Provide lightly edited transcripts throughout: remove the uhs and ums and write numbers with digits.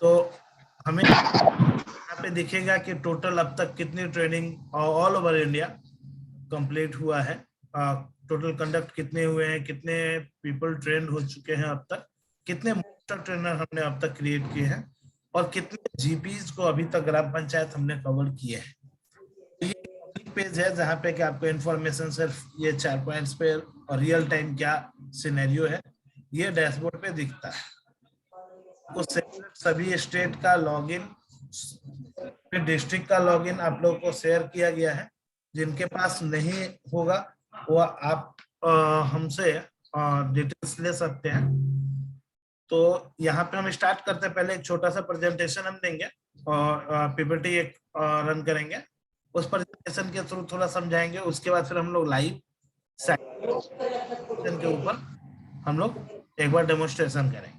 तो हमें यहाँ पे दिखेगा कि टोटल अब तक कितनी training all over India complete हुआ है, टोटल कंडक्ट कितने हुए हैं, कितने पीपल ट्रेंड हो चुके हैं अब तक, कितने मास्टर ट्रेनर हमने अब तक क्रिएट किए हैं और कितने जीपीज को अभी तक ग्राम पंचायत हमने कवर किए हैं। ये पेज है जहाँ पे कि आपको इन्फॉर्मेशन सिर्फ ये 4 पॉइंट्स पे और रियल टाइम क्या सिनेरियो है ये डैशबोर्ड पे दिखता है। तो सभी स्टेट का लॉगिन, डिस्ट्रिक्ट का लॉगिन आप लोगों को शेयर किया गया है। जिनके पास नहीं होगा वो आप हमसे डिटेल्स ले सकते हैं। तो यहाँ पे हम स्टार्ट करते हैं, पहले एक छोटा सा प्रेजेंटेशन हम देंगे और पीपीटी एक रन करेंगे, उस प्रेजेंटेशन के थ्रू थोड़ा समझाएंगे। उसके बाद फिर हम लोग लाइव सेशन के ऊपर हम लोग एक बार डेमोन्स्ट्रेशन करेंगे।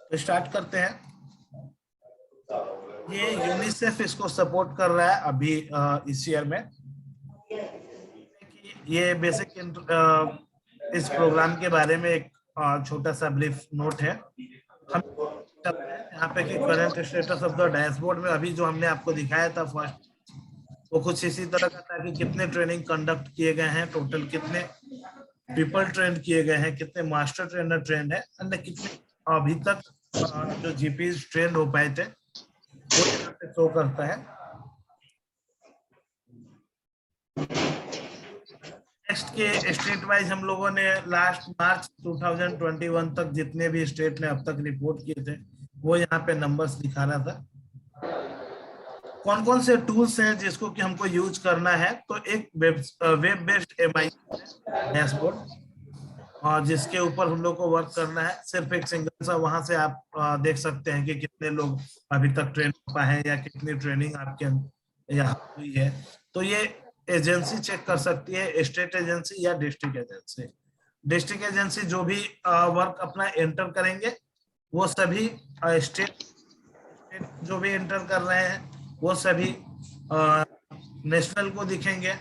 तो स्टार्ट करते हैं। ये यूनिसेफ इसको सपोर्ट कर रहा है अभी इस ईयर में। ये बेसिक इस प्रोग्राम के बारे में एक छोटा सा ब्रीफ नोट है। हम यहाँ पे कि current status of the dashboard में अभी जो हमने आपको दिखाया था फर्स्ट, वो कुछ इसी तरह का था कि कितने ट्रेनिंग कंडक्ट किए गए हैं, टोटल कितने पीपल ट्रेन किए गए हैं, कितने मास्टर ट्रेनर ट्रेंड है, अन्य कितने अभी तक जो जीपीज ट्रेंड हो पाए थे वो यहाँ पे शो करता है। नेक्स्ट के स्टेट वाइज हम लोगों ने लास्ट मार्च 2021 तक जितने भी स्टेट ने अब तक रिपोर्ट किए थे वो यहाँ पे नंबर्स दिखा रहा था। कौन कौन से टूल्स हैं जिसको कि हमको यूज करना है, तो एक वेब बेस्ड एमआई डैशबोर्ड और जिसके ऊपर हम लोग को वर्क करना है। सिर्फ एक सिंगल सा वहां से आप देख सकते हैं कि कितने लोग अभी तक ट्रेन हो पाए हैं या कितनी ट्रेनिंग आपके यहाँ हुई है। तो ये एजेंसी चेक कर सकती है, स्टेट एजेंसी या डिस्ट्रिक्ट एजेंसी। डिस्ट्रिक्ट एजेंसी जो भी वर्क अपना एंटर करेंगे वो सभी स्टेट जो भी एंटर कर रहे हैं वो सभी नेशनल को दिखेंगे।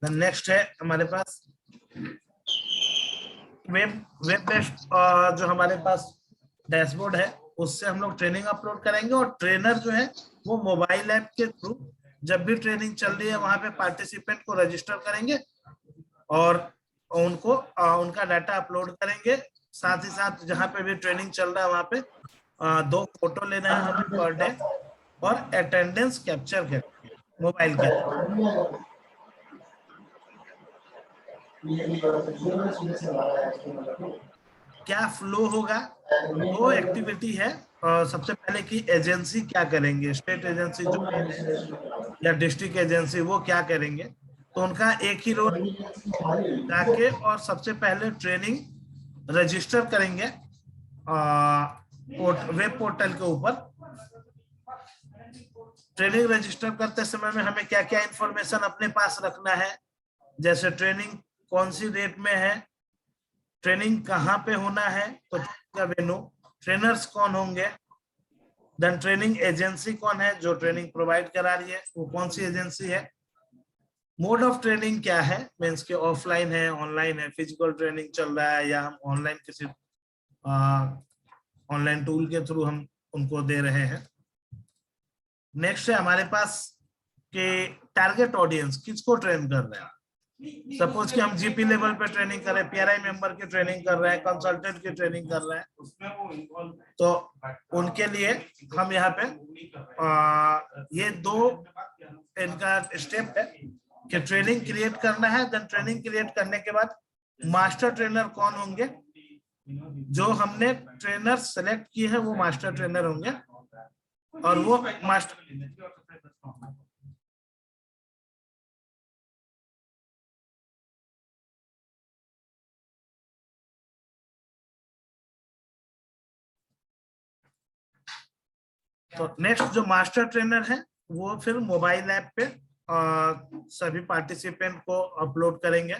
नेक्स्ट है हमारे पास वेब बेस्ड जो हमारे पास डैशबोर्ड है उससे हम लोग ट्रेनिंग अपलोड करेंगे और ट्रेनर जो है वो मोबाइल ऐप के थ्रू जब भी ट्रेनिंग चल रही है वहां पे पार्टिसिपेंट को रजिस्टर करेंगे और उनको उनका डाटा अपलोड करेंगे। साथ ही साथ जहां पे भी ट्रेनिंग चल रहा है वहां पे 2 फोटो लेना है हमें पर डे और अटेंडेंस कैप्चर करेंगे मोबाइल के। क्या फ्लो होगा, 2 एक्टिविटी है। सबसे पहले कि एजेंसी क्या करेंगे, स्टेट एजेंसी जो या डिस्ट्रिक्ट एजेंसी वो क्या करेंगे, तो उनका एक ही रोल जाके और सबसे पहले ट्रेनिंग रजिस्टर करेंगे वेब पोर्टल के ऊपर। ट्रेनिंग रजिस्टर करते समय में हमें क्या क्या इंफॉर्मेशन अपने पास रखना है, जैसे ट्रेनिंग कौन सी डेट में है, ट्रेनिंग कहाँ पे होना है, तो वेन्यू, ट्रेनर्स कौन होंगे, देन ट्रेनिंग एजेंसी कौन है जो ट्रेनिंग प्रोवाइड करा रही है वो कौन सी एजेंसी है, मोड ऑफ ट्रेनिंग क्या है, मीन्स के ऑफलाइन है, ऑनलाइन है, फिजिकल ट्रेनिंग चल रहा है या हम ऑनलाइन किसी ऑनलाइन टूल के थ्रू हम उनको दे रहे हैं। नेक्स्ट है हमारे पास के टारगेट ऑडियंस किसको ट्रेन कर रहे हैं। सपोज कि हम जीपी लेवल पे ट्रेनिंग कर रहे हैं, पीआरआई मेंबर की ट्रेनिंग कर रहे हैं, कंसल्टेंट की ट्रेनिंग कर रहे हैं, तो उनके लिए हम यहाँ पे ये 2 इनका स्टेप है कि ट्रेनिंग क्रिएट करना है। देन ट्रेनिंग क्रिएट करने के बाद मास्टर ट्रेनर कौन होंगे, जो हमने ट्रेनर सेलेक्ट किए हैं वो मास्टर ट्रेनर होंगे और वो मास्टर तो नेक्स्ट जो मास्टर ट्रेनर है वो फिर मोबाइल ऐप पे सभी पार्टिसिपेंट को अपलोड करेंगे,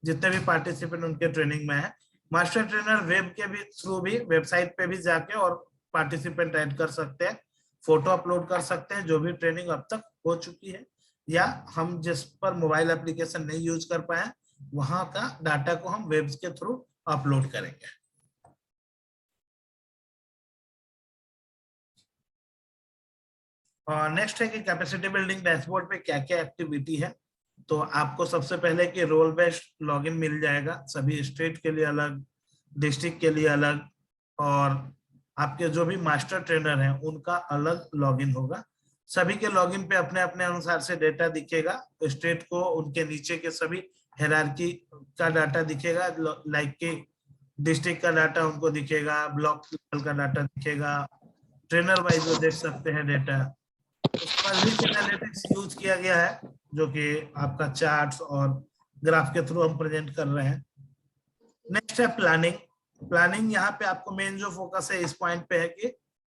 जितने भी पार्टिसिपेंट उनके ट्रेनिंग में है। मास्टर ट्रेनर वेब के भी थ्रू भी वेबसाइट पे भी जाके और पार्टिसिपेंट ऐड कर सकते हैं, फोटो अपलोड कर सकते हैं जो भी ट्रेनिंग अब तक हो चुकी है, या हम जिस पर मोबाइल एप्लीकेशन नहीं यूज कर पाए वहां का डाटा को हम वेब के थ्रू अपलोड करेंगे। नेक्स्ट है कि कैपेसिटी बिल्डिंग डैशबोर्ड पे क्या क्या एक्टिविटी है। तो आपको सबसे पहले कि रोल बेस्ड लॉगिन मिल जाएगा, सभी स्टेट के लिए अलग, डिस्ट्रिक्ट के लिए अलग, और आपके जो भी मास्टर ट्रेनर हैं उनका अलग लॉगिन होगा। सभी के लॉगिन पे अपने अपने अनुसार से डेटा दिखेगा। स्टेट को उनके नीचे के सभी हायरार्की का डाटा दिखेगा, लाइक कि डिस्ट्रिक्ट का डाटा उनको दिखेगा, ब्लॉक लेवल का डाटा दिखेगा, ट्रेनर वाइज वो देख सकते हैं डेटा। उसके बाद रिच एनालिटिक्स यूज किया गया है, जो कि आपका चार्ट्स और ग्राफ के थ्रू हम प्रेजेंट कर रहे हैं। नेक्स्ट है प्लानिंग। प्लानिंग यहाँ पे आपको मेन जो फोकस है इस पॉइंट पे है कि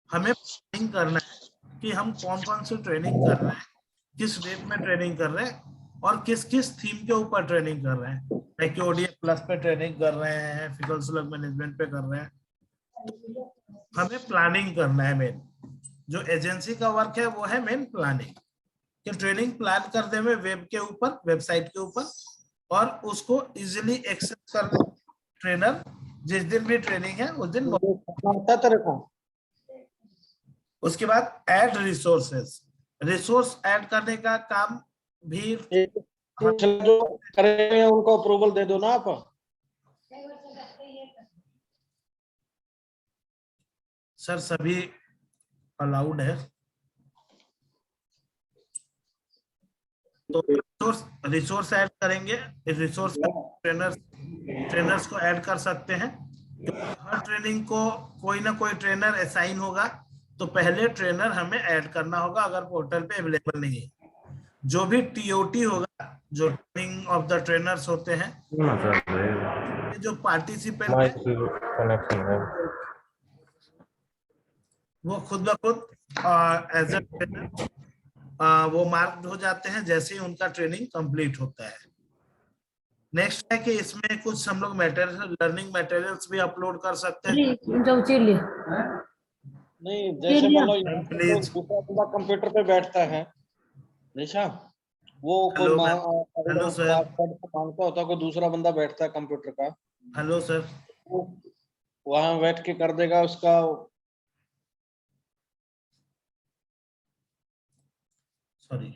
हमें प्लानिंग करना है कि हम कौन कौन सी ट्रेनिंग कर रहे हैं, किस डेट में ट्रेनिंग कर रहे हैं, और किस किस थीम के ऊपर ट्रेनिंग कर रहे हैं। लाइक ओडीएफ प्लस पे ट्रेनिंग कर रहे हैं, फिकल स्लग मैनेजमेंट पे कर रहे हैं। तो हमें प्लानिंग करना है। मेन जो एजेंसी का वर्क है वो है मेन प्लानिंग, कि ट्रेनिंग प्लान कर दे में वेब के ऊपर, वेबसाइट के ऊपर, और उसको इजीली एक्सेस करना। ट्रेनर जिस दिन भी ट्रेनिंग है उस दिन। उसके बाद ऐड रिसोर्सेस, रिसोर्स ऐड करने का काम भी जो करेंगे उनको अप्रूवल दे दो ना आप। सर सभी अलाउड है। तो रिसोर्स ऐड करेंगे, रिसोर्स ट्रेनर्स को ऐड कर सकते हैं। हर ट्रेनिंग को कोई ना कोई ट्रेनर असाइन होगा, तो पहले ट्रेनर हमें ऐड करना होगा अगर पोर्टल पे अवेलेबल नहीं है। जो भी टीओटी होगा, जो ट्रेनिंग ऑफ द ट्रेनर्स होते हैं, जो पार्टिसिपेंट है वो खुद ब खुद एज ए ट्रेनर वो मार्क्ड हो जाते हैं जैसे ही उनका ट्रेनिंग कंप्लीट होता है। नेक्स्ट है कि इसमें कुछ हम लोग मटेरियल, लर्निंग मटेरियल्स भी अपलोड कर सकते हैं। नहीं, जैसे मान लो प्लीज। दूसरा बंदा कंप्यूटर पे बैठता है निशा, वो कोई हेलो सर। मांगता होता, कोई दूसरा बंदा बैठता है कंप्यूटर का, हेलो सर। वहां बैठ के कर देगा उसका। सॉरी।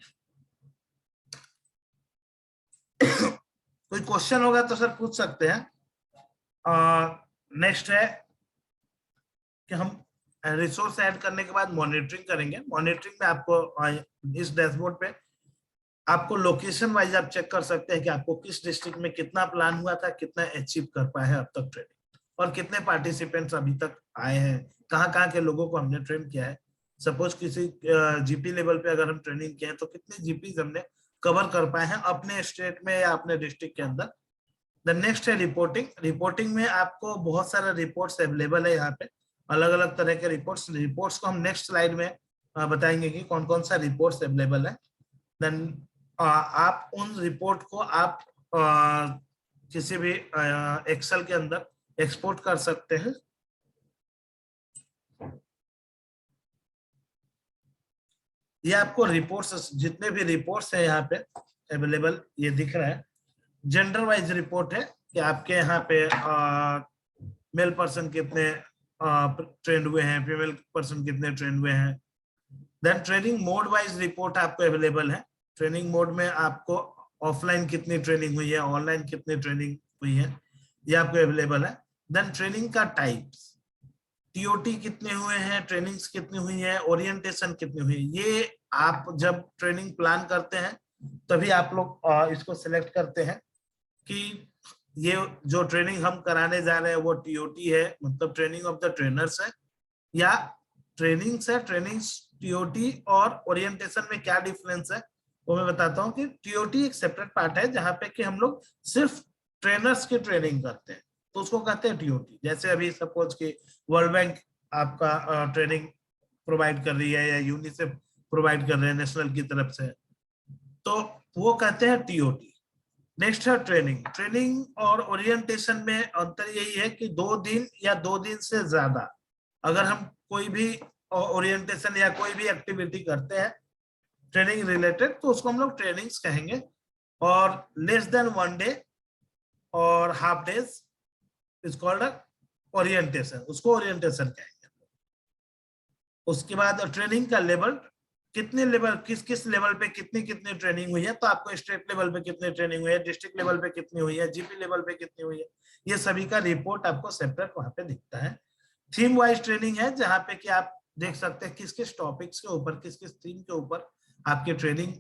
कोई क्वेश्चन होगा तो सर पूछ सकते हैं। नेक्स्ट है कि हम रिसोर्स ऐड करने के बाद मॉनिटरिंग करेंगे। मॉनिटरिंग में आपको इस डैशबोर्ड पे आपको लोकेशन वाइज आप चेक कर सकते हैं कि आपको किस डिस्ट्रिक्ट में कितना प्लान हुआ था, कितना अचीव कर पाए हैं अब तक ट्रेनिंग, और कितने पार्टिसिपेंट्स अभी तक आए हैं, कहाँ के लोगों को हमने ट्रेन किया है। सपोज किसी जीपी लेवल पे अगर हम ट्रेनिंग किए हैं तो कितने जीपी हमने कवर कर पाए हैं अपने स्टेट में या अपने डिस्ट्रिक्ट के अंदर। द नेक्स्ट है रिपोर्टिंग। रिपोर्टिंग में आपको बहुत सारा रिपोर्ट्स अवेलेबल है यहाँ पे, अलग अलग तरह के रिपोर्ट्स को हम नेक्स्ट स्लाइड में बताएंगे कि कौन कौन सा रिपोर्ट्स अवेलेबल है। देन आप उन रिपोर्ट को आप किसी भी एक्सेल के अंदर एक्सपोर्ट कर सकते हैं। ये आपको रिपोर्ट्स, जितने भी रिपोर्ट्स हैं यहाँ पे अवेलेबल, ये दिख रहा है। जेंडर वाइज रिपोर्ट है कि आपके यहाँ पे मेल पर्सन कितने ट्रेंड हुए हैं, फीमेल पर्सन कितने ट्रेंड हुए हैं। Then training mode wise report आपको अवेलेबल है। ट्रेनिंग मोड में आपको ऑफलाइन कितनी ट्रेनिंग हुई है, ऑनलाइन कितनी ट्रेनिंग हुई है, ये आपको अवेलेबल है। देन ट्रेनिंग का टाइप्स, टीओटी कितने हुए हैं, ट्रेनिंग्स कितनी हुई है, ओरिएंटेशन कितनी हुई है। ये आप जब ट्रेनिंग प्लान करते हैं तभी आप लोग इसको सिलेक्ट करते हैं कि ये जो ट्रेनिंग हम कराने जा रहे हैं वो टीओटी है, मतलब ट्रेनिंग ऑफ द ट्रेनर्स है, या ट्रेनिंग्स है। ट्रेनिंग्स टीओटी और ओरिएंटेशन में क्या डिफरेंस है वो मैं बताता हूँ। कि टीओटी एक सेपरेट पार्ट है जहाँ पे कि हम लोग सिर्फ ट्रेनर्स की ट्रेनिंग करते हैं, तो उसको कहते हैं टीओटी। जैसे अभी सपोज कि वर्ल्ड बैंक आपका ट्रेनिंग प्रोवाइड कर रही है या यूनिसेफ प्रोवाइड कर रहे हैं नेशनल की तरफ से, तो वो कहते हैं टीओटी। नेक्स्ट है ट्रेनिंग। ट्रेनिंग और ओरिएंटेशन में अंतर यही है कि 2 दिन या 2 दिन से ज्यादा अगर हम कोई भी ओरिएंटेशन या कोई भी एक्टिविटी करते हैं ट्रेनिंग रिलेटेड तो उसको हम लोग ट्रेनिंग्स कहेंगे। और लेस देन 1 डे और half days is called orientation, उसको ओरिएंटेशन कहेंगे। उसके बाद ट्रेनिंग का लेवल, कितने लेवल, किस किस लेवल पे कितनी कितनी ट्रेनिंग हुई है, तो आपको स्टेट लेवल पे कितनी ट्रेनिंग हुई है, डिस्ट्रिक्ट लेवल पे कितनी हुई है, जीपी लेवल पे कितनी हुई है, ये सभी का रिपोर्ट आपको सेपरेट वहां पे दिखता है। थीम वाइज ट्रेनिंग है जहां पे कि आप देख सकते हैं किस किस टॉपिक्स के ऊपर, किस किस थीम के ऊपर आपकी ट्रेनिंग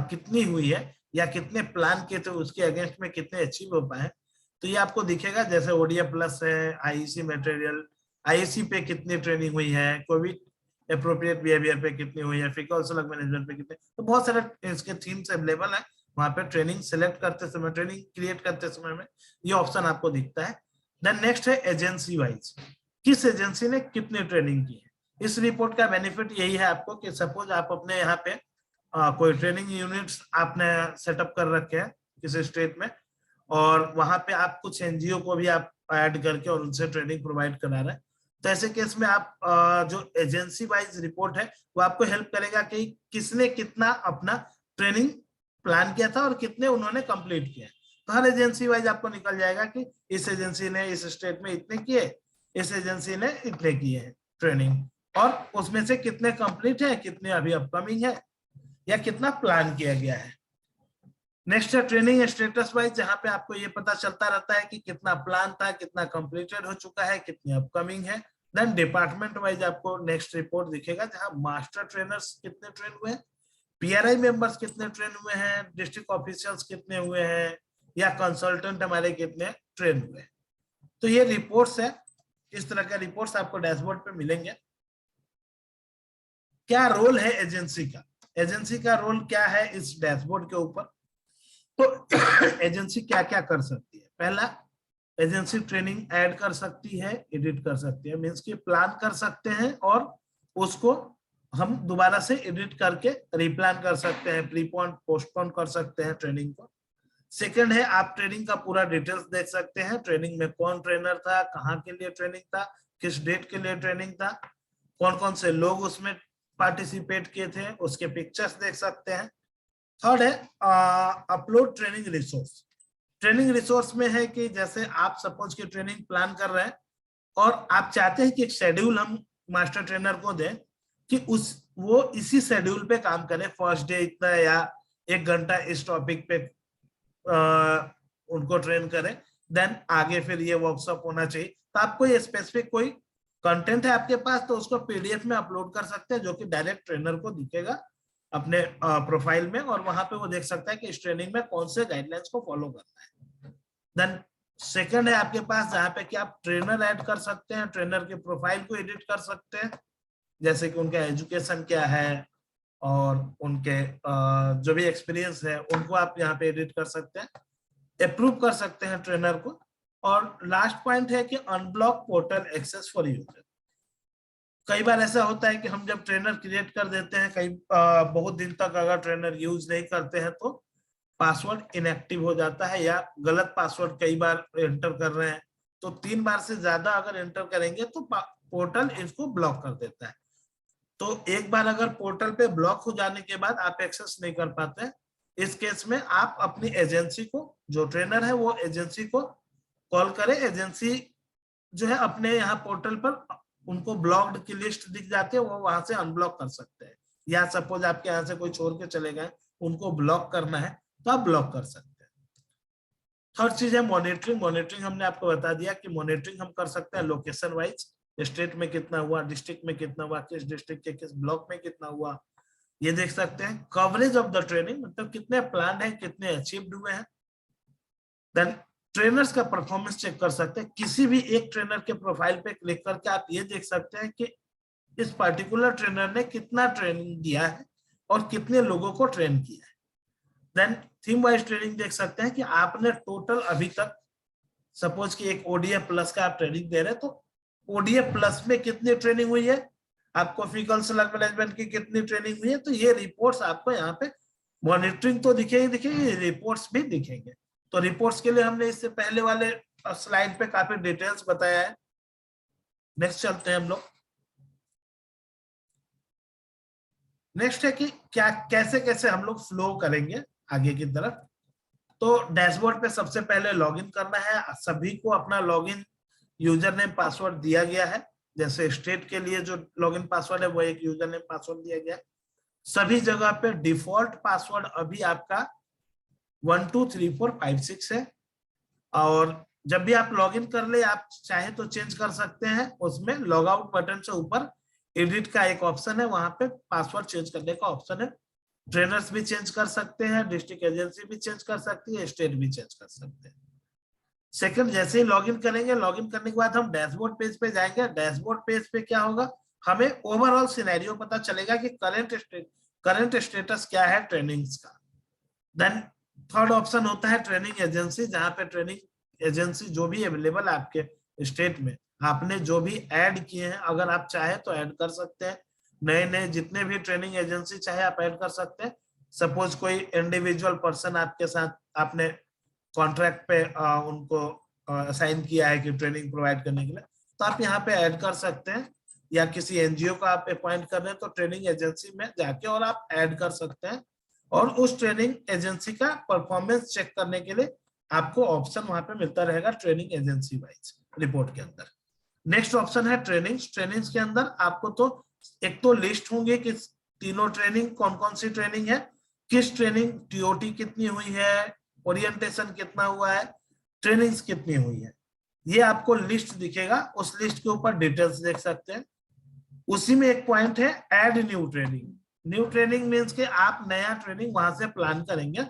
कितनी हुई है या कितने प्लान किए थे उसके अगेंस्ट में कितने अचीव हो पाए। तो ये आपको दिखेगा, जैसे ओडीए प्लस है, आईईसी मटेरियल, आईईसी पे कितनी ट्रेनिंग हुई है, कोविड एप्रोप्रिएट बिहेवियर पे कितनी हुई है, फीकल स्लग मैनेजमेंट पे कितने, तो बहुत सारे इसके थीम्स अवेलेबल है वहां पे। ट्रेनिंग सेलेक्ट करते समय, ट्रेनिंग क्रिएट करते समय में ये ऑप्शन आपको दिखता है। देन नेक्स्ट है एजेंसी वाइज, किस एजेंसी ने कितनी ट्रेनिंग की है। इस रिपोर्ट का बेनिफिट यही है आपको कि सपोज आप अपने यहाँ पे कोई ट्रेनिंग यूनिट्स आपने सेटअप कर रखे हैं किसी स्टेट में और वहां पे आप कुछ एनजीओ को भी आप ऐड करके और उनसे ट्रेनिंग प्रोवाइड करा रहे हैं, तो ऐसे केस में आप जो एजेंसी वाइज रिपोर्ट है वो आपको हेल्प करेगा कि किसने कितना अपना ट्रेनिंग प्लान किया था और कितने उन्होंने कंप्लीट किया। तो हर एजेंसी वाइज आपको निकल जाएगा कि इस एजेंसी ने इस स्टेट में इतने किए, इस एजेंसी ने इतने किए हैं ट्रेनिंग, और उसमें से कितने कंप्लीट है, कितने अभी अपकमिंग है या कितना प्लान किया गया है। नेक्स्ट है ट्रेनिंग स्टेटस वाइज, जहां पे आपको ये पता चलता रहता है कि कितना प्लान था, कितना कंप्लीटेड हो चुका है, कितनी अपकमिंग है। देन डिपार्टमेंट वाइज आपको नेक्स्ट रिपोर्ट दिखेगा जहां मास्टर ट्रेनर्स कितने ट्रेन हुए हैं, पीआरआई मेंबर्स कितने ट्रेन हुए हैं, डिस्ट्रिक्ट ऑफिशियल्स कितने हुए हैं या कंसल्टेंट हमारे कितने ट्रेन हुए हैं। तो ये रिपोर्ट्स है, इस तरह के रिपोर्ट्स आपको डैशबोर्ड पे मिलेंगे। क्या रोल है एजेंसी का, एजेंसी का रोल क्या है इस डैशबोर्ड के ऊपर। तो एजेंसी क्या क्या कर सकती है। पहला, एजेंसी ट्रेनिंग ऐड कर सकती है, एडिट कर सकती है, मींस कि प्लान कर सकते हैं और उसको हम दोबारा से एडिट करके रिप्लान कर सकते हैं, प्रीपोन पोस्टपोन कर सकते हैं ट्रेनिंग को। सेकंड है, आप ट्रेनिंग का पूरा डिटेल्स देख सकते हैं, ट्रेनिंग में कौन ट्रेनर था, कहाँ के लिए ट्रेनिंग था, किस डेट के लिए ट्रेनिंग था, कौन कौन से लोग उसमें पार्टिसिपेट किए थे, उसके पिक्चर्स देख सकते हैं। थर्ड है upload training resource. Training resource में है कि जैसे आप सपोज की ट्रेनिंग प्लान कर रहे हैं और आप चाहते हैं कि एक शेड्यूल हम मास्टर ट्रेनर को दें कि वो इसी शेड्यूल पे काम करे, फर्स्ट डे इतना या 1 घंटा इस टॉपिक पे उनको ट्रेन करें, देन आगे फिर ये वर्कशॉप होना चाहिए। तो आपको ये स्पेसिफिक कोई कंटेंट है आपके पास तो उसको पीडीएफ में अपलोड कर सकते हैं जो कि डायरेक्ट ट्रेनर को दिखेगा अपने प्रोफाइल में, और वहां पे वो देख सकता है कि इस ट्रेनिंग में कौन से गाइडलाइंस को फॉलो करना है। देन सेकंड है आपके पास जहां पे कि आप ट्रेनर ऐड कर सकते हैं, ट्रेनर के प्रोफाइल को एडिट कर सकते हैं, जैसे कि उनका एजुकेशन क्या है और उनके जो भी एक्सपीरियंस है उनको आप यहाँ पे एडिट कर सकते हैं, अप्रूव कर सकते हैं ट्रेनर को। और लास्ट पॉइंट है कि unblock portal access for user. कई बार ऐसा होता है कि हम जब ट्रेनर क्रिएट कर देते हैं, कई बहुत दिन तक अगर ट्रेनर यूज नहीं करते हैं तो पासवर्ड इनएक्टिव हो जाता है या गलत पासवर्ड कई बार एंटर कर रहे हैं, तो 3 बार से ज्यादा अगर एंटर करेंगे तो पोर्टल इसको ब्लॉक कर देता है। तो एक बार अगर पोर्टल पे ब्लॉक हो जाने के बाद आप एक्सेस नहीं कर पाते, इस केस में आप अपनी एजेंसी को, जो ट्रेनर है वो एजेंसी को कॉल करें, एजेंसी जो है अपने यहाँ पोर्टल पर उनको ब्लॉक्ड की लिस्ट दिख जाती है, वो वहां से अनब्लॉक कर सकते हैं। या सपोज आपके यहाँ से कोई छोड़ के चले गए, उनको ब्लॉक करना है तो आप ब्लॉक कर सकते हैं। थर्ड चीज है मॉनिटरिंग। मॉनिटरिंग हमने आपको बता दिया कि मॉनिटरिंग हम कर सकते हैं लोकेशन वाइज, स्टेट में कितना हुआ, डिस्ट्रिक्ट में कितना हुआ, किस डिस्ट्रिक्ट के किस ब्लॉक में कितना हुआ, ये देख सकते हैं। कवरेज ऑफ द ट्रेनिंग, मतलब कितने प्लान है, कितने अचीव्ड हुए हैं। देन ट्रेनर्स का परफॉर्मेंस चेक कर सकते हैं, किसी भी एक ट्रेनर के प्रोफाइल पे क्लिक करके आप ये देख सकते हैं कि इस पर्टिकुलर ट्रेनर ने कितना ट्रेनिंग दिया है और कितने लोगों को ट्रेन किया है। देन थीम वाइज ट्रेनिंग देख सकते हैं कि आपने टोटल अभी तक, सपोज कि एक ओडीएफ प्लस का आप ट्रेनिंग दे रहे हैं तो ओडीएफ प्लस में कितनी ट्रेनिंग हुई है, आपको फीकल स्लग मैनेजमेंट की कितनी ट्रेनिंग हुई है, तो ये रिपोर्ट्स आपको यहाँ पे मॉनिटरिंग तो दिखेगी दिखेगी, रिपोर्ट्स भी दिखेंगे। तो रिपोर्ट्स के लिए हमने इससे पहले वाले स्लाइड पे काफी डिटेल्स बताया है। नेक्स्ट चलते हैं हम लोग। नेक्स्ट है कि क्या कैसे कैसे हम लोग फ्लो करेंगे आगे की तरफ। तो डैशबोर्ड पे सबसे पहले लॉगिन करना है। सभी को अपना लॉगिन यूजर नेम पासवर्ड दिया गया है। जैसे स्टेट के लिए जो लॉगिन पासवर्ड है वो एक यूजर नेम पासवर्ड दिया गया है। सभी जगह पे डिफॉल्ट पासवर्ड अभी आपका 1 2 3 4 5 6 है। और जब भी आप लॉगिन कर ले, आप चाहे तो चेंज कर सकते हैं। उसमें लॉग आउट बटन से ऊपर एडिट का एक ऑप्शन है, वहां पे पासवर्ड चेंज करने का ऑप्शन है। ट्रेनर्स भी चेंज कर सकते हैं, डिस्ट्रिक्ट एजेंसी भी चेंज कर सकती है, स्टेट भी चेंज कर सकते हैं। सेकंड, जैसे ही लॉगिन करेंगे, लॉगिन करने के बाद हम डैशबोर्ड पेज पे जाएंगे। डैशबोर्ड पेज पे क्या होगा, हमें ओवरऑल सिनेरियो पता चलेगा कि करंट स्टेटस क्या है ट्रेनिंग्स का। देन थर्ड ऑप्शन होता है ट्रेनिंग एजेंसी, जहां पे ट्रेनिंग एजेंसी जो भी अवेलेबल है आपके स्टेट में, आपने जो भी ऐड किए हैं, अगर आप चाहे तो ऐड कर सकते हैं। नए नए जितने भी ट्रेनिंग एजेंसी चाहे आप ऐड कर सकते हैं। सपोज कोई इंडिविजुअल पर्सन आपके साथ, आपने कॉन्ट्रैक्ट पे उनको असाइन किया है कि ट्रेनिंग प्रोवाइड करने के लिए, तो आप यहाँ पे ऐड कर सकते हैं। या किसी एनजीओ को आप अपॉइंट कर रहे हैं तो ट्रेनिंग एजेंसी में जाके और आप ऐड कर सकते हैं। और उस ट्रेनिंग एजेंसी का परफॉर्मेंस चेक करने के लिए आपको ऑप्शन वहां पे मिलता रहेगा ट्रेनिंग एजेंसी वाइज रिपोर्ट के अंदर। नेक्स्ट ऑप्शन है ट्रेनिंग्स। ट्रेनिंग्स के अंदर आपको तो एक तो लिस्ट होंगे कि तीनों ट्रेनिंग कौन कौन सी ट्रेनिंग है, किस ट्रेनिंग टीओटी कितनी हुई है, ओरिएंटेशन कितना हुआ है, ट्रेनिंग्स कितनी हुई है, ये आपको लिस्ट दिखेगा। उस लिस्ट के ऊपर डिटेल्स देख सकते हैं। उसी में एक पॉइंट है add new training. New training means कि आप नया ट्रेनिंग वहां से प्लान करेंगे।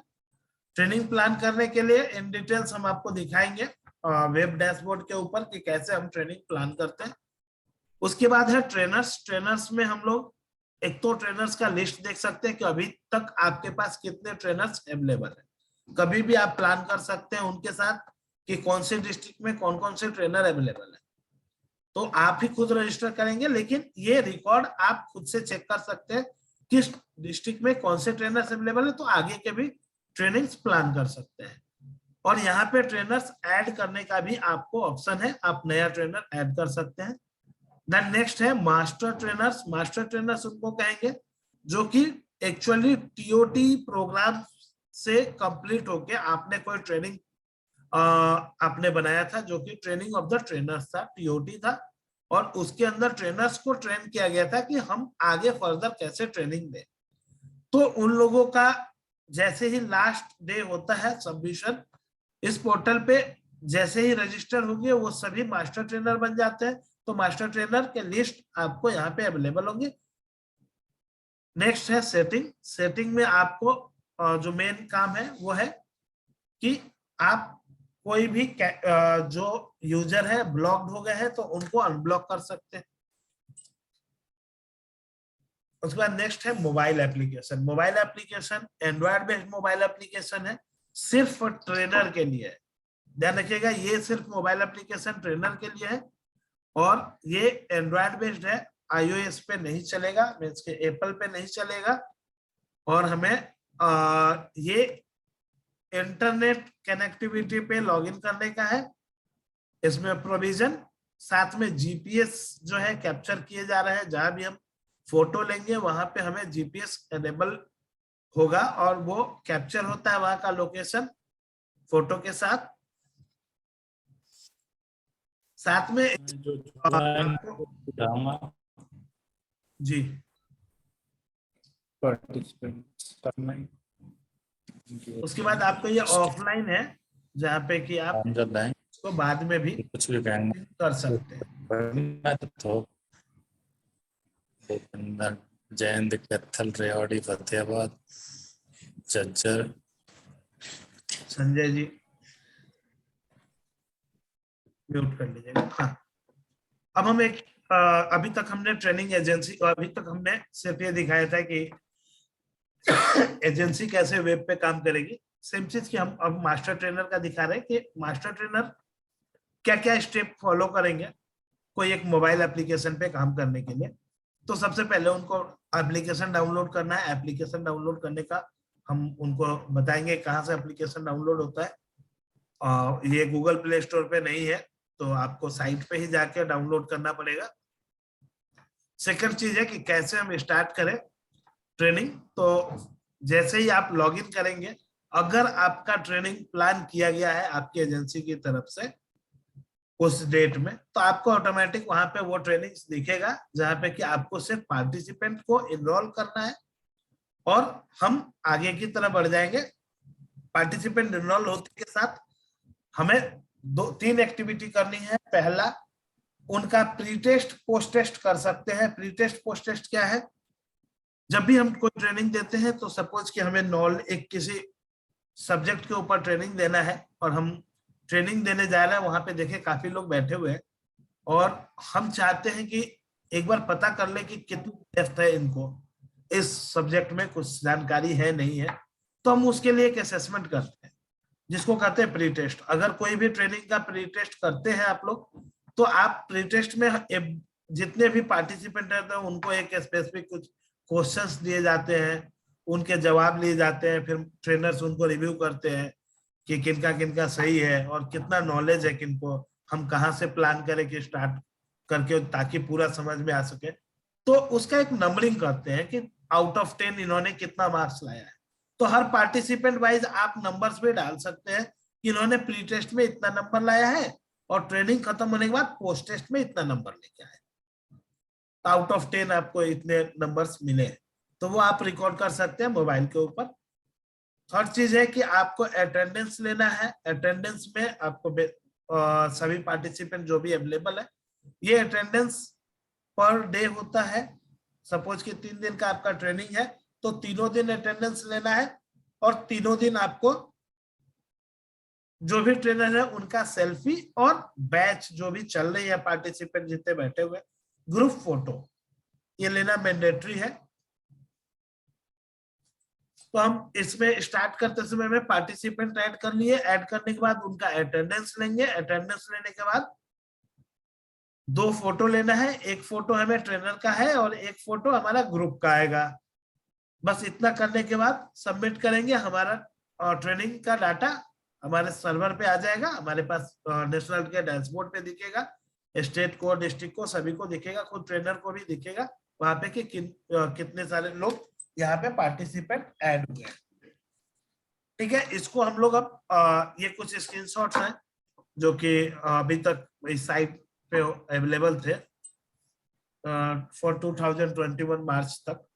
ट्रेनिंग प्लान करने के लिए इन डिटेल्स हम आपको दिखाएंगे वेब डैशबोर्ड के ऊपर कि कैसे हम ट्रेनिंग प्लान करते हैं। उसके बाद है ट्रेनर्स। ट्रेनर्स में हम लोग एक तो ट्रेनर्स का लिस्ट देख सकते हैं कि अभी तक आपके पास कितने ट्रेनर्स अवेलेबल है। कभी भी आप प्लान कर सकते हैं उनके साथ कि कौन से डिस्ट्रिक्ट में कौन कौन से ट्रेनर अवेलेबल है। तो आप ही खुद रजिस्टर करेंगे, लेकिन ये रिकॉर्ड आप खुद से चेक कर सकते हैं किस डिस्ट्रिक्ट में कौन से ट्रेनर्स अवेलेबल है, तो आगे के भी ट्रेनिंग्स प्लान कर सकते हैं। और यहाँ पे ट्रेनर्स ऐड करने का भी आपको ऑप्शन है, आप नया ट्रेनर ऐड कर सकते हैं। देन नेक्स्ट है मास्टर ट्रेनर्स। मास्टर ट्रेनर्स उनको कहेंगे जो कि एक्चुअली टीओटी प्रोग्राम से कंप्लीट होके आपने कोई ट्रेनिंग आपने बनाया था जो कि ट्रेनिंग ऑफ द ट्रेनर्स था, टीओटी था। और उसके अंदर ट्रेनर्स को ट्रेन किया गया था कि हम आगे फर्दर कैसे ट्रेनिंग दें। तो उन लोगों का जैसे ही लास्ट डे होता है सबमिशन, इस पोर्टल पे जैसे ही रजिस्टर होंगे वो सभी मास्टर ट्रेनर बन जाते हैं। तो मास्टर ट्रेनर के लिस्ट आपको यहाँ पे अवेलेबल होंगे। नेक्स्ट है सेटिंग। सेटिंग में आपको जो मेन काम है वो है कि आप कोई भी जो यूजर है ब्लॉक्ड हो गए हैं तो उनको अनब्लॉक कर सकते हैं। उसके बाद नेक्स्ट है mobile application. Mobile application Android based mobile application है, सिर्फ ट्रेनर के लिए है। ध्यान रखिएगा, ये सिर्फ मोबाइल एप्लीकेशन ट्रेनर के लिए है और ये एंड्रॉयड बेस्ड है, iOS पे नहीं चलेगा, मींस के एप्पल पे नहीं चलेगा। और हमें ये इंटरनेट कनेक्टिविटी पे लॉगिन करने का है। इसमें प्रोविजन, साथ में जीपीएस जो है कैप्चर किए जा रहे हैं, जहां भी हम फोटो लेंगे वहां पे हमें जीपीएस एनेबल होगा और वो कैप्चर होता है वहां का लोकेशन फोटो के साथ। साथ में जी उसके बाद आपको ये ऑफलाइन है जहाँ पे कि आप इसको बाद में भी कुछ भी कर सकते हैं। तो जयंत कैथल रेवाड़ी फतेहाबाद झज्जर। संजय जी म्यूट कर लीजिएगा। हाँ, अब हम एक अभी तक हमने ट्रेनिंग एजेंसी, अभी तक हमने सिर्फ ये दिखाया था कि एजेंसी कैसे वेब पे काम करेगी। सेम चीज की हम अब मास्टर ट्रेनर का दिखा रहे हैं कि मास्टर ट्रेनर क्या क्या स्टेप फॉलो करेंगे कोई एक मोबाइल एप्लीकेशन पे काम करने के लिए। तो सबसे पहले उनको एप्लीकेशन डाउनलोड करना है। एप्लीकेशन डाउनलोड करने का हम उनको बताएंगे कहाँ से एप्लीकेशन डाउनलोड होता है। ये गूगल प्ले स्टोर पे नहीं है, तो आपको साइट पे ही जाके डाउनलोड करना पड़ेगा। सेकंड चीज है कि कैसे हम स्टार्ट करें ट्रेनिंग। तो जैसे ही आप लॉगिन करेंगे, अगर आपका ट्रेनिंग प्लान किया गया है आपकी एजेंसी की तरफ से उस डेट में, तो आपको ऑटोमेटिक वहां पे वो ट्रेनिंग दिखेगा जहां पे कि आपको सिर्फ पार्टिसिपेंट को इनरोल करना है और हम आगे की तरफ बढ़ जाएंगे। पार्टिसिपेंट इनरोल होने के साथ हमें 2-3 एक्टिविटी करनी है। पहला, उनका प्री टेस्ट पोस्ट टेस्ट कर सकते हैं। प्री टेस्ट पोस्ट टेस्ट क्या है? जब भी हम कोई ट्रेनिंग देते हैं तो सपोज कि हमें एक किसी सब्जेक्ट के ऊपर ट्रेनिंग देना है और हम ट्रेनिंग देने जा रहे हैं, वहां पे देखे काफी लोग बैठे हुए हैं और हम चाहते हैं कि एक बार पता कर ले कि कितनी डेप्थ है इनको इस सब्जेक्ट में, कुछ जानकारी है नहीं है, तो हम उसके लिए एक असेसमेंट करते हैं जिसको कहते हैं प्री टेस्ट। अगर कोई भी ट्रेनिंग का प्री टेस्ट करते हैं आप लोग, तो आप प्री टेस्ट में जितने भी पार्टिसिपेंट रहते हैं उनको एक स्पेसिफिक कुछ क्वेश्चंस दिए जाते हैं, उनके जवाब लिए जाते हैं, फिर ट्रेनर्स उनको रिव्यू करते हैं कि किनका किनका सही है और कितना नॉलेज है किनको, हम कहाँ से प्लान करें कि स्टार्ट करके ताकि पूरा समझ में आ सके। तो उसका एक नंबरिंग करते हैं कि आउट ऑफ 10 इन्होंने कितना मार्क्स लाया है। तो हर पार्टिसिपेंट वाइज आप नंबर्स भी डाल सकते हैं कि इन्होंने प्री टेस्ट में इतना नंबर लाया है और ट्रेनिंग खत्म होने के बाद पोस्ट टेस्ट में इतना नंबर लेके आए, आउट ऑफ 10 आपको इतने नंबर्स मिले, तो वो आप रिकॉर्ड कर सकते हैं मोबाइल के ऊपर। थर्ड चीज है कि आपको अटेंडेंस लेना है। अटेंडेंस में आपको सभी पार्टिसिपेंट जो भी अवेलेबल है, ये अटेंडेंस पर डे होता है। सपोज कि 3 दिन का आपका ट्रेनिंग है तो तीनों दिन अटेंडेंस लेना है और तीनों दिन आपको जो भी ट्रेनर है उनका सेल्फी और बैच जो भी चल रही है, पार्टिसिपेंट जितने बैठे हुए, ग्रुप फोटो ये लेना मैंडेटरी है। तो हम इसमें स्टार्ट करते समय में पार्टिसिपेंट ऐड कर लिए। ऐड करने के बाद उनका अटेंडेंस लेंगे। अटेंडेंस लेने के बाद 2 फोटो लेना है। एक फोटो हमें ट्रेनर का है और एक फोटो हमारा ग्रुप का आएगा। बस इतना करने के बाद सबमिट करेंगे, हमारा ट्रेनिंग का डाटा हमारे सर्वर पे आ जाएगा। हमारे पास नेशनल के डैशबोर्ड पे दिखेगा, स्टेट को, डिस्ट्रिक्ट को, सभी को दिखेगा, खुद ट्रेनर को भी दिखेगा वहां पे कि कितने सारे लोग यहाँ पे पार्टिसिपेंट ऐड हुए हैं। ठीक है, इसको हम लोग अब ये कुछ स्क्रीनशॉट्स हैं जो कि अभी तक इस साइट पे अवेलेबल थे फॉर 2021 मार्च तक।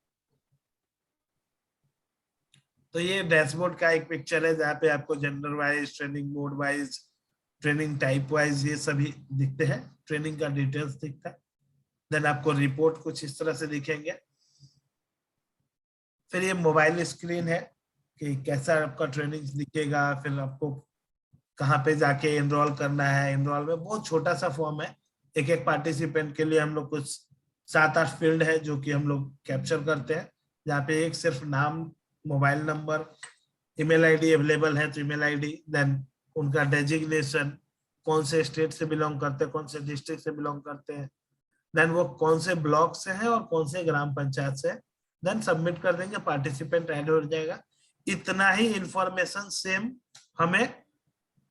तो ये डैशबोर्ड का एक पिक्चर है जहाँ पे आपको gender wise, training mode wise, training type wise ये सभी दिखते हैं, ट्रेनिंग का डिटेल्स दिखता है। देन आपको रिपोर्ट कुछ इस तरह से दिखेंगे। फिर ये मोबाइल स्क्रीन है कि कैसा आपका ट्रेनिंग दिखेगा। फिर आपको कहाँ पे जाके एनरोल करना है। एनरोल में बहुत छोटा सा फॉर्म है, एक एक पार्टिसिपेंट के लिए हम लोग कुछ 7-8 फील्ड है जो कि हम लोग कैप्चर करते हैं, जहाँ पे एक सिर्फ नाम, mobile number, email ID available है तो ईमेल आईडी, देन उनका डेजिग्नेशन, कौन से स्टेट से बिलोंग करते हैं, कौन से डिस्ट्रिक्ट से बिलोंग करते हैं, देन वो कौन से ब्लॉक से हैं और कौन से ग्राम पंचायत से, देन सबमिट कर देंगे, पार्टिसिपेंट ऐड हो जाएगा। इतना ही इंफॉर्मेशन सेम हमें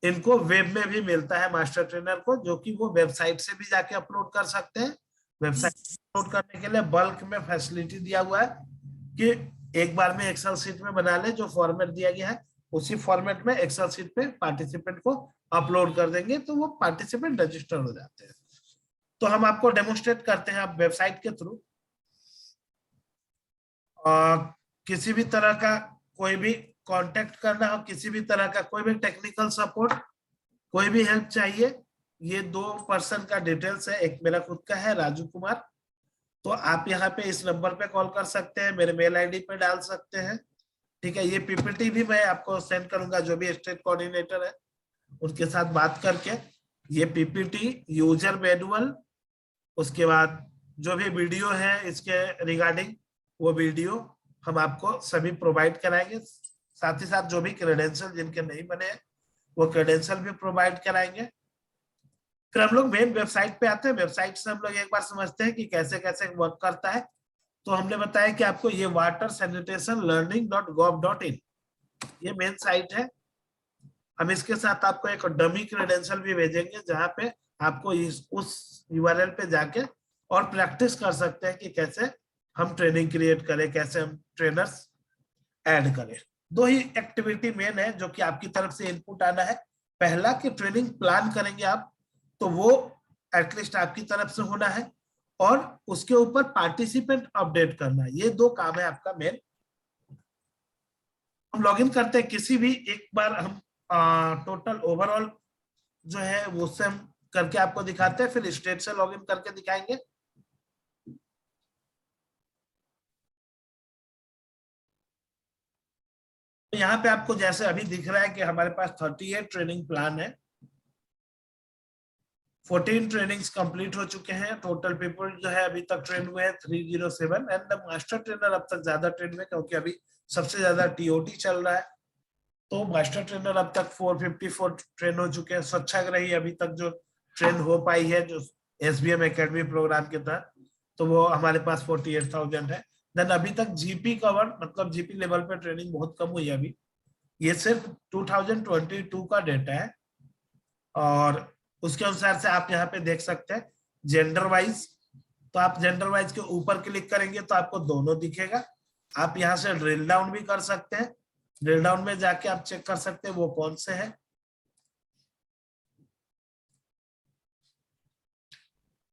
इनको वेब में भी मिलता है मास्टर ट्रेनर को, जो कि वो वेबसाइट से भी जाके अपलोड कर सकते हैं। वेबसाइट अपलोड करने के लिए बल्क में फैसिलिटी दिया हुआ है कि एक बार में एक्सेल शीट में बना ले, जो फॉर्मेट दिया गया है उसी फॉर्मेट में एक्सेल शीट पे पार्टिसिपेंट को अपलोड कर देंगे तो वो पार्टिसिपेंट रजिस्टर हो जाते हैं। तो हम आपको डेमोन्स्ट्रेट करते हैं आप वेबसाइट के थ्रू। किसी भी तरह का कोई भी कांटेक्ट करना हो, किसी भी तरह का कोई भी टेक्निकल सपोर्ट, कोई भी हेल्प चाहिए, ये 2 पर्सन का डिटेल्स है। एक मेरा खुद का है राजू कुमार, तो आप यहाँ पे इस नंबर पे कॉल कर सकते हैं, मेरे मेल आईडी पे डाल सकते हैं। ठीक है, ये पीपीटी भी मैं आपको सेंड करूंगा, जो भी स्टेट कोऑर्डिनेटर है उनके साथ बात करके ये पीपीटी, यूजर मैनुअल, उसके बाद जो भी वीडियो है इसके रिगार्डिंग वो वीडियो हम आपको सभी प्रोवाइड कराएंगे। साथ ही साथ जो भी क्रेडेंशियल जिनके नहीं बने हैं वो क्रेडेंशियल भी प्रोवाइड कराएंगे। फिर हम लोग मेन वेबसाइट पे आते हैं। वेबसाइट से हम लोग एक बार समझते हैं कि कैसे कैसे वर्क करता है। तो हमने बताया कि आपको ये watersanitation.learning.gov.in ये मेन साइट है। हम इसके साथ आपको एक डमी क्रेडेंशियल भी भेजेंगे जहां पे आपको उस यूआरएल पे जाके और प्रैक्टिस कर सकते हैं कि कैसे हम ट्रेनिंग क्रिएट करें, कैसे हम ट्रेनर्स ऐड करें। दो ही एक्टिविटी मेन है जो कि आपकी तरफ से इनपुट आना है। पहला कि ट्रेनिंग प्लान करेंगे आप, तो वो एटलीस्ट आपकी तरफ से होना है, और उसके ऊपर पार्टिसिपेंट अपडेट करना है। ये दो काम है आपका मेन। हम लॉगिन करते हैं किसी भी एक बार, हम टोटल ओवरऑल जो है वो उससे हम करके आपको दिखाते हैं, फिर स्टेट से लॉगिन करके दिखाएंगे। तो यहाँ पे आपको जैसे अभी दिख रहा है कि हमारे पास 38 ट्रेनिंग प्लान है, 14 ट्रेनिंग्स कंप्लीट हो चुके हैं। टोटल पीपल जो है अभी तक ट्रेन हुए हैं 307, एंड द मास्टर ट्रेनर अब तक ज्यादा ट्रेन हुए क्योंकि अभी सबसे ज्यादा टीओटी चल रहा है। तो मास्टर ट्रेनर अब तक 454 ट्रेन हो चुके हैं। स्वच्छाग्रही अभी तक जो ट्रेन हो पाई है जो एसबीएम एकेडमी प्रोग्राम के तहत, तो वो हमारे पास 48,000 है। देन अभी तक जीपी कवर, मतलब जीपी लेवल पे ट्रेनिंग बहुत कम हुई है अभी। ये सिर्फ 2022 का डेटा है, और उसके अनुसार से आप यहाँ पे देख सकते हैं जेंडर वाइज। तो आप जेंडर वाइज के ऊपर क्लिक करेंगे तो आपको दोनों दिखेगा। आप यहाँ से ड्रिल डाउन भी कर सकते हैं, ड्रिल डाउन में जाके आप चेक कर सकते हैं वो कौन से हैं।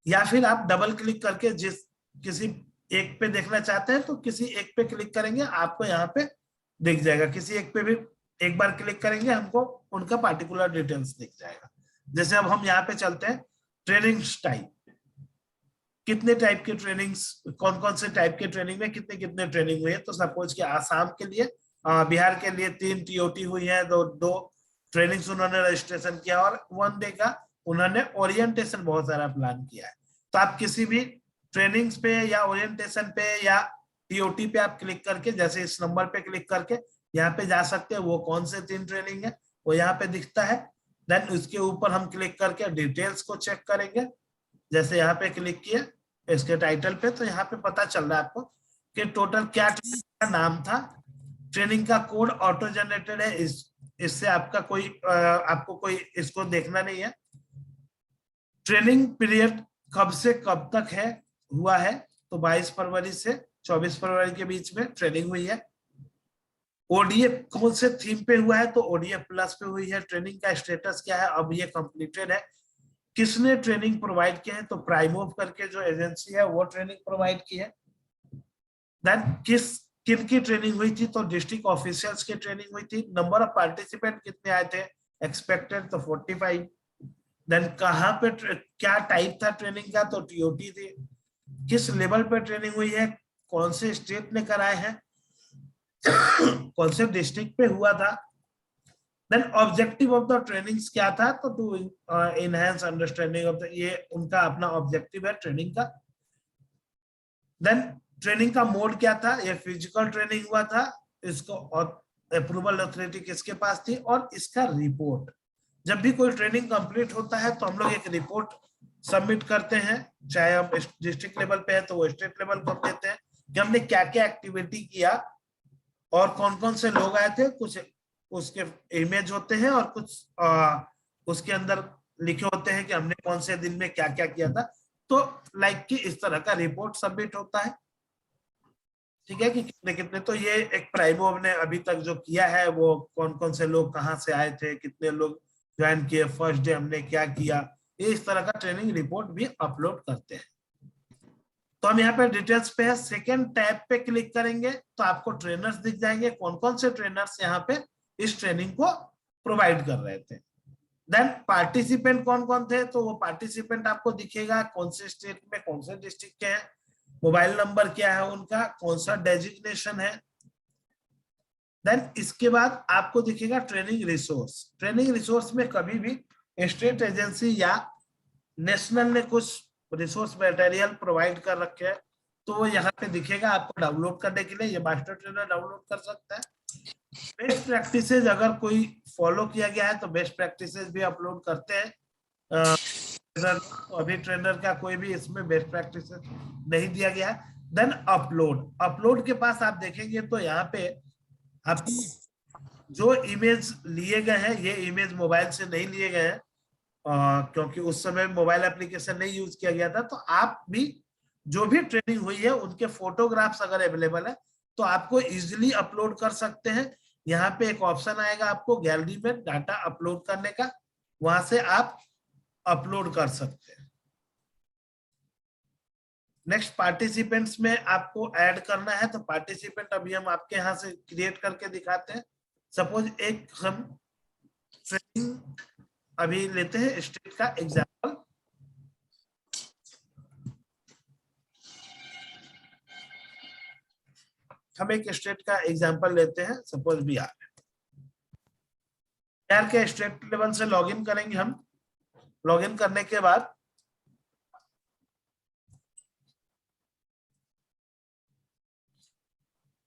या फिर आप डबल क्लिक करके जिस किसी एक पे देखना चाहते हैं तो किसी एक पे क्लिक करेंगे, आपको यहाँ पे दिख जाएगा। किसी एक पे भी एक बार क्लिक करेंगे, हमको उनका पार्टिकुलर डिटेल्स दिख जाएगा। जैसे अब हम यहाँ पे चलते हैं, ट्रेनिंग टाइप, कितने टाइप के ट्रेनिंग्स, कौन कौन से टाइप के ट्रेनिंग में कितने कितने ट्रेनिंग हुई है। तो सपोज कि आसाम के लिए, बिहार के लिए 3 टीओटी हुई है, दो ट्रेनिंग्स उन्होंने रजिस्ट्रेशन किया, और 1 डे का उन्होंने ओरिएंटेशन बहुत सारा प्लान किया है। तो आप किसी भी ट्रेनिंग्स पे या ओरिएंटेशन पे या टीओटी पे आप क्लिक करके, जैसे इस नंबर पे क्लिक करके यहाँ पे जा सकते हैं, वो कौन से 3 ट्रेनिंग है वो यहाँ पे दिखता है। देन उसके ऊपर हम क्लिक करके डिटेल्स को चेक करेंगे। जैसे यहाँ पे क्लिक किया इसके टाइटल पे, तो यहाँ पे पता चल रहा है आपको कि टोटल क्या ट्रेनिंग का नाम था। ट्रेनिंग का कोड ऑटो जनरेटेड है, इससे आपका कोई आपको कोई इसको देखना नहीं है। ट्रेनिंग पीरियड कब से कब तक है हुआ है, तो 22 फरवरी से 24 फरवरी के बीच में ट्रेनिंग हुई है। ओडीएफ कौन से थीम पे हुआ है, तो ओडीएफ प्लस पे हुई है। ट्रेनिंग का स्टेटस क्या है, अब ये कंप्लीटेड है। किसने ट्रेनिंग प्रोवाइड किया है, तो प्राइमोव करके जो एजेंसी है वो ट्रेनिंग प्रोवाइड की है। देन किन की ट्रेनिंग हुई थी, तो डिस्ट्रिक्ट ऑफिशियल्स की ट्रेनिंग हुई थी। नंबर ऑफ पार्टिसिपेंट कितने आए थे, एक्सपेक्टेड तो 45। देन कहाँ पे क्या टाइप था ट्रेनिंग का, तो टीओटी थी। किस लेवल पे ट्रेनिंग हुई है, कौन से स्टेट ने कराए हैं, कौन से डिस्ट्रिक्ट पे हुआ था। Then objective of the trainings क्या था, तो to enhance understanding of the, ये उनका अपना ऑब्जेक्टिव है ट्रेनिंग का। देन ट्रेनिंग का मोड क्या था, ये फिजिकल ट्रेनिंग हुआ था, इसको अप्रूवल अथॉरिटी किसके पास थी, और इसका रिपोर्ट। जब भी कोई ट्रेनिंग कंप्लीट होता है तो हम लोग एक रिपोर्ट सबमिट करते हैं, चाहे हम डिस्ट्रिक्ट लेवल पे है तो वो स्टेट लेवल पर देते हैं कि हमने क्या क्या एक्टिविटी किया और कौन कौन से लोग आए थे। कुछ उसके इमेज होते हैं और कुछ उसके अंदर लिखे होते हैं कि हमने कौन से दिन में क्या क्या किया था। तो लाइक कि इस तरह का रिपोर्ट सबमिट होता है, ठीक है, कि कितने कितने। तो ये एक प्राइमोव ने अभी तक जो किया है, वो कौन कौन से लोग कहाँ से आए थे, कितने लोग ज्वाइन किए, फर्स्ट डे हमने क्या किया, ये इस तरह का ट्रेनिंग रिपोर्ट भी अपलोड करते हैं। तो हम यहाँ पे डिटेल्स पे है, सेकेंड टैब पे क्लिक करेंगे तो आपको ट्रेनर्स दिख जाएंगे, कौन कौन से ट्रेनर्स यहाँ पे इस ट्रेनिंग को प्रोवाइड कर रहे थे। देन पार्टिसिपेंट कौन कौन थे, तो वो पार्टिसिपेंट आपको दिखेगा, कौन से स्टेट में कौन से डिस्ट्रिक्ट के हैं, मोबाइल नंबर क्या है उनका, कौन सा डेजिग्नेशन है। देन इसके बाद आपको दिखेगा ट्रेनिंग रिसोर्स। ट्रेनिंग रिसोर्स में कभी भी स्टेट एजेंसी या नेशनल ने कुछ रिसोर्स मटेरियल प्रोवाइड कर रखे हैं, तो वो यहाँ पे दिखेगा आपको डाउनलोड करने के लिए। ये मास्टर ट्रेनर डाउनलोड कर सकता है। बेस्ट प्रैक्टिसेस अगर कोई फॉलो किया गया है तो बेस्ट प्रैक्टिसेस भी अपलोड करते हैं। अभी ट्रेनर का कोई भी इसमें बेस्ट प्रैक्टिसेस नहीं दिया गया है। देन अपलोड, अपलोड के पास आप देखेंगे तो यहाँ पे आप जो इमेज लिए गए हैं ये इमेज मोबाइल से नहीं लिए गए हैं, क्योंकि उस समय मोबाइल एप्लीकेशन नहीं यूज किया गया था। तो आप भी जो भी ट्रेनिंग हुई है उनके फोटोग्राफ्स अगर अवेलेबल है तो आपको इजिली अपलोड कर सकते हैं। यहाँ पे एक ऑप्शन आएगा आपको गैलरी में डाटा अपलोड करने का, वहां से आप अपलोड कर सकते हैं। नेक्स्ट पार्टिसिपेंट्स में आपको ऐड करना है, तो पार्टिसिपेंट अभी हम आपके यहाँ से क्रिएट करके दिखाते हैं। सपोज एक हम ट्रेनिंग अभी लेते हैं स्टेट का एग्जाम्पल। हम एक स्टेट का एग्जाम्पल लेते हैं, सपोज बिहार। बिहार के स्टेट लेवल से लॉगिन करेंगे हम। लॉगिन करने के बाद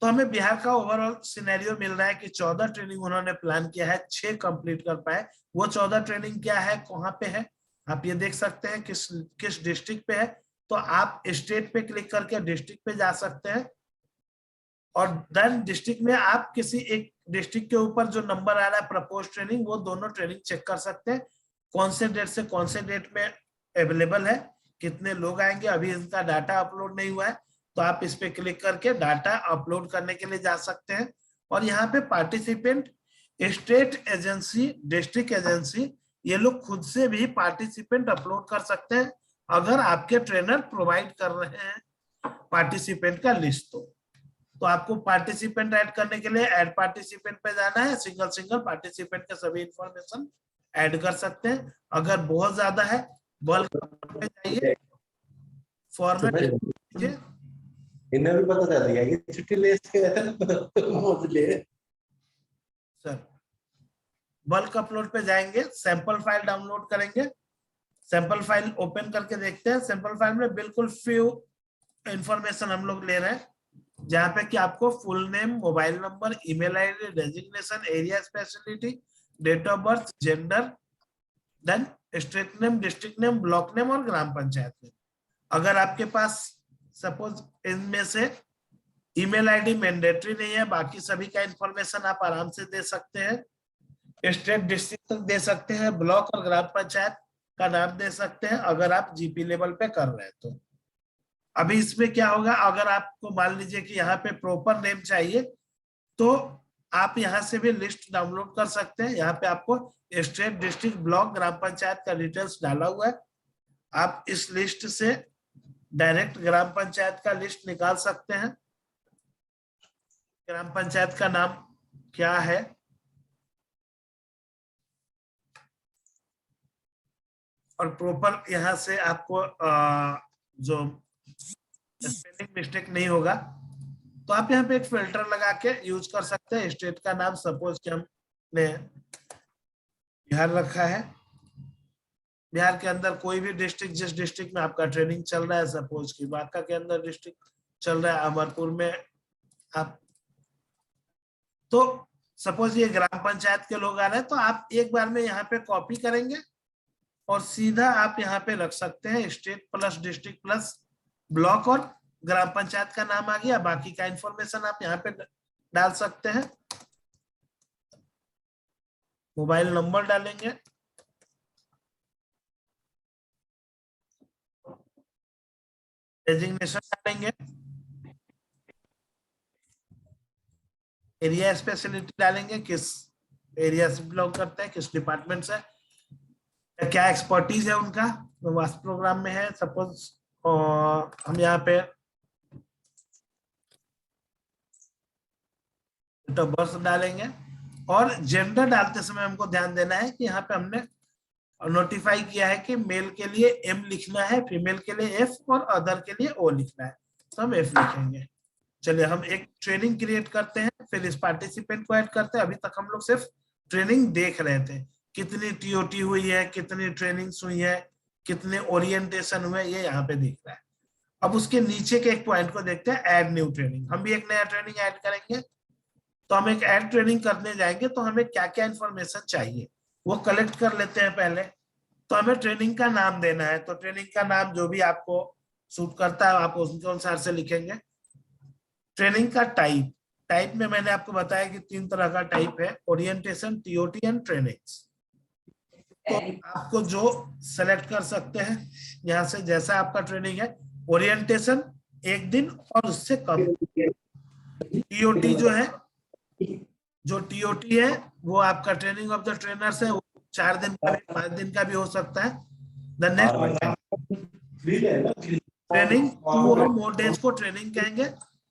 तो हमें बिहार का ओवरऑल सिनेरियो मिल रहा है कि 14 ट्रेनिंग उन्होंने प्लान किया है, 6 कंप्लीट कर पाए। वो 14 ट्रेनिंग क्या है, कहाँ पे है, आप ये देख सकते हैं किस डिस्ट्रिक्ट पे है। तो आप स्टेट पे क्लिक करके डिस्ट्रिक्ट पे जा सकते हैं और देन डिस्ट्रिक्ट में आप किसी एक डिस्ट्रिक्ट के ऊपर जो नंबर आ रहा है प्रपोज ट्रेनिंग, वो दोनों ट्रेनिंग चेक कर सकते हैं कौन से डेट से कौन से डेट में अवेलेबल है, कितने लोग आएंगे। अभी इनका डाटा अपलोड नहीं हुआ है तो आप इस पे क्लिक करके डाटा अपलोड करने के लिए जा सकते हैं। और यहाँ पे participant, state agency, district agency, ये लोग खुद से भी पार्टिसिपेंट अपलोड कर सकते हैं अगर आपके ट्रेनर प्रोवाइड कर रहे हैं पार्टिसिपेंट का लिस्ट। तो आपको पार्टिसिपेंट ऐड करने के लिए ऐड पार्टिसिपेंट पे जाना है, सिंगल सिंगल पार्टिसिपेंट के सभी इंफॉर्मेशन ऐड कर सकते हैं। अगर बहुत ज्यादा है बल्क पे जाइए, फॉर्मेट इन्हें भी पता चल गया कि छुट्टी ले इसके सर। बल्क अपलोड पे जाएंगे, सैंपल फाइल डाउनलोड करेंगे। सैंपल फाइल ओपन करके देखते हैं। सैंपल फाइल में बिल्कुल फ्यू इंफॉर्मेशन हम लोग ले रहे हैं, जहां पे कि आपको full name, mobile number, email ID, designation, area speciality, date of birth, gender, then state name, district name, block name और ग्राम पंचायत नेम। अगर आपके पास सपोज इनमें से ईमेल आईडी मैंडेटरी नहीं है, बाकी सभी का इंफॉर्मेशन आप आराम से दे सकते हैं। स्टेट, डिस्ट्रिक्ट तक दे सकते हैं, ब्लॉक और ग्राम पंचायत का नाम दे सकते हैं अगर आप जीपी लेवल पे कर रहे हैं तो। अभी इसमें क्या होगा, अगर आपको मान लीजिए कि यहाँ पे प्रॉपर नेम चाहिए तो आप यहाँ से भी लिस्ट डाउनलोड कर सकते हैं। यहाँ पे आपको स्टेट, डिस्ट्रिक्ट, ब्लॉक, ग्राम पंचायत का डिटेल्स डाला हुआ है। आप इस लिस्ट से डायरेक्ट ग्राम पंचायत का लिस्ट निकाल सकते हैं। ग्राम पंचायत का नाम क्या है, और प्रॉपर यहाँ से आपको जो स्पेलिंग मिस्टेक नहीं होगा तो आप यहाँ पे एक फिल्टर लगा के यूज कर सकते हैं। स्टेट का नाम सपोज कि हमने बिहार रखा है। बिहार के अंदर कोई भी डिस्ट्रिक्ट, जिस डिस्ट्रिक्ट में आपका ट्रेनिंग चल रहा है, सपोज कि बांका के अंदर डिस्ट्रिक्ट चल रहा है, अमरपुर में आप, तो सपोज ये ग्राम पंचायत के लोग आ रहे हैं तो आप एक बार में यहाँ पे कॉपी करेंगे और सीधा आप यहाँ पे रख सकते हैं state plus district plus block, और ग्राम पंचायत का नाम आ गया। बाकी का इंफॉर्मेशन आप यहाँ पे डाल सकते हैं। मोबाइल नंबर डालेंगे, डेजिग्नेशन डालेंगे, एरिया स्पेशलिटी डालेंगे, किस एरिया से बिलोंग करते हैं, किस डिपार्टमेंट से, क्या एक्सपर्टीज है उनका, वास्तु प्रोग्राम में है सपोज। और हम यहाँ पे डेट ऑफ बर्थ डालेंगे। और जेंडर डालते समय हमको ध्यान देना है कि यहाँ पे हमने नोटिफाई किया है कि मेल के लिए एम लिखना है, फीमेल के लिए एफ और अदर के लिए ओ लिखना है, तो हम एफ लिखेंगे। चलिए हम एक ट्रेनिंग क्रिएट करते हैं, फिर इस पार्टिसिपेंट को ऐड करते हैं। अभी तक हम लोग सिर्फ ट्रेनिंग देख रहे थे, कितनी टीओटी हुई है, कितनी ट्रेनिंग्स हुई है, कितने ओरिएंटेशन हुए, ये यहाँ पे दिख रहा है। अब उसके नीचे के एक पॉइंट को देखते हैं, ऐड न्यू ट्रेनिंग। हम भी एक नया ट्रेनिंग ऐड करेंगे, तो हम एक ऐड ट्रेनिंग करने जाएंगे तो हमें क्या क्या इंफॉर्मेशन चाहिए वो कलेक्ट कर लेते हैं पहले। तो हमें ट्रेनिंग का नाम देना है, तो ट्रेनिंग का नाम जो भी आपको सूट करता है आप उसके अनुसार से लिखेंगे। ट्रेनिंग का टाइप, टाइप में मैंने आपको बताया कि 3 तरह का टाइप है, ओरिएंटेशन, टीओटी एंड ट्रेनिंग्स। तो आपको जो सेलेक्ट कर सकते हैं यहाँ से, जैसा आपका ट्रेनिंग है। ओरिएंटेशन 1 दिन और उससे कम। टीओटी जो टीओटी है वो आपका ट्रेनिंग ऑफ द ट्रेनर्स है, 4 दिन का भी 5 दिन का भी हो सकता है। द नेक्स्ट ट्रेनिंग 2 और मोर डेज को ट्रेनिंग कहेंगे।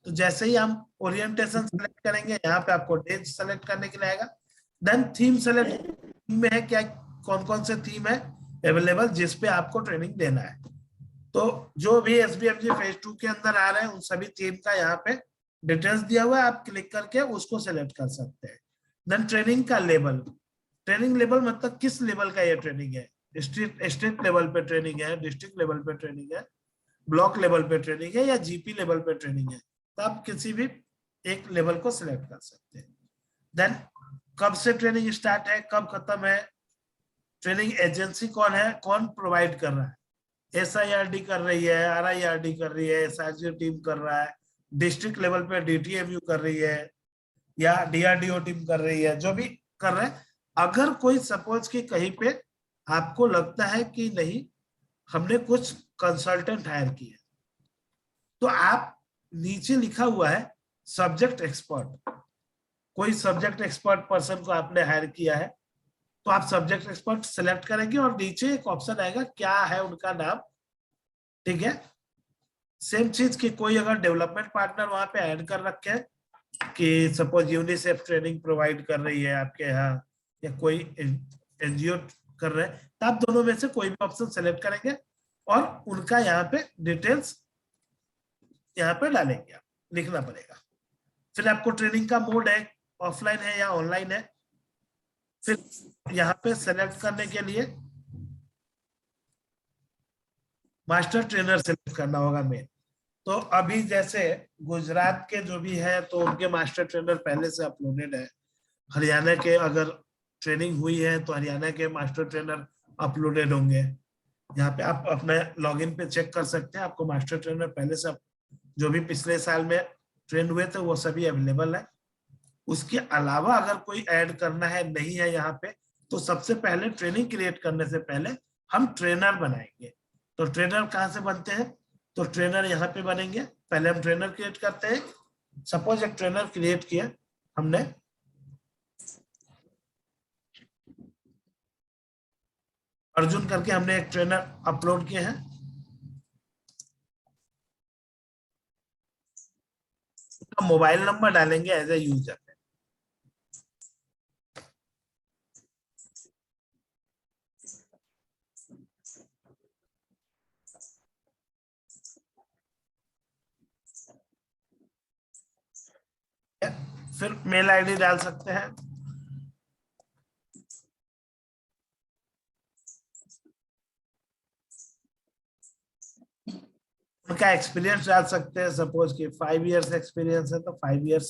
तो जैसे ही हम ओरिएंटेशन सेलेक्ट करेंगे, यहाँ पे आपको डेज सेलेक्ट करने के लिए आएगा। देन थीम सेलेक्ट में है क्या, कौन कौन से थीम है अवेलेबल जिस पे आपको ट्रेनिंग देना है। तो जो भी SBFG फेज 2 के अंदर आ रहे हैं उन सभी थीम का यहाँ पे डिटेल्स दिया हुआ है, आप क्लिक करके उसको सेलेक्ट कर सकते हैं। देन ट्रेनिंग का लेवल, ट्रेनिंग लेवल मतलब किस लेवल का ये ट्रेनिंग है, स्टेट लेवल पे ट्रेनिंग है, डिस्ट्रिक्ट लेवल पे ट्रेनिंग है, ब्लॉक लेवल पे ट्रेनिंग है या जीपी लेवल पे ट्रेनिंग है। तो आप किसी भी एक लेवल को सिलेक्ट कर सकते हैं। देन कब से ट्रेनिंग स्टार्ट है, कब खत्म है, ट्रेनिंग एजेंसी कौन है, कौन प्रोवाइड कर रहा है, SIRD कर रही है, RIRD कर रही है, SRG टीम कर रहा है, डिस्ट्रिक्ट लेवल पे DTMU कर रही है या DRDO टीम कर रही है, जो भी कर रहे हैं। अगर कोई सपोज कि कहीं पे आपको लगता है कि नहीं हमने कुछ कंसल्टेंट हायर किए, तो आप नीचे लिखा हुआ है सब्जेक्ट एक्सपर्ट, कोई सब्जेक्ट एक्सपर्ट पर्सन को आपने हायर किया है तो आप सब्जेक्ट एक्सपर्ट सेलेक्ट करेंगे और नीचे एक ऑप्शन आएगा क्या है उनका नाम। ठीक है, सेम चीज की कोई अगर डेवलपमेंट पार्टनर वहां पे ऐड कर रखे हैं कि सपोज यूनिसेफ ट्रेनिंग प्रोवाइड कर रही है आपके यहाँ या कोई NGO कर रहे हैं, तो आप दोनों में से कोई भी ऑप्शन सेलेक्ट करेंगे और उनका यहाँ पे डिटेल्स यहाँ पे डालेंगे, आप लिखना पड़ेगा। फिर आपको ट्रेनिंग का मोड है, ऑफलाइन है या ऑनलाइन है। फिर यहाँ पे सेलेक्ट करने के लिए मास्टर ट्रेनर सेलेक्ट करना होगा मेन। तो अभी जैसे गुजरात के जो भी है तो उनके मास्टर ट्रेनर पहले से अपलोडेड है। हरियाणा के अगर ट्रेनिंग हुई है तो हरियाणा के मास्टर ट्रेनर अपलोडेड होंगे। यहाँ पे आप अपने लॉगिन पे चेक कर सकते हैं, आपको मास्टर ट्रेनर पहले से जो भी पिछले साल में ट्रेन हुए थे वो सभी अवेलेबल है। उसके अलावा अगर कोई ऐड करना है नहीं है यहाँ पे, तो सबसे पहले ट्रेनिंग क्रिएट करने से पहले हम ट्रेनर बनाएंगे। तो ट्रेनर कहाँ से बनते हैं, तो ट्रेनर यहाँ पे बनेंगे। पहले हम ट्रेनर क्रिएट करते हैं। सपोज एक ट्रेनर क्रिएट किया हमने, अर्जुन करके हमने एक ट्रेनर अपलोड किए हैं। उसका मोबाइल नंबर डालेंगे एज ए यूजर। फिर मेल आईडी डाल सकते हैं। उनका एक्सपीरियंस डाल सकते हैं, सपोज कि 5 इयर्स एक्सपीरियंस है तो 5 इयर्स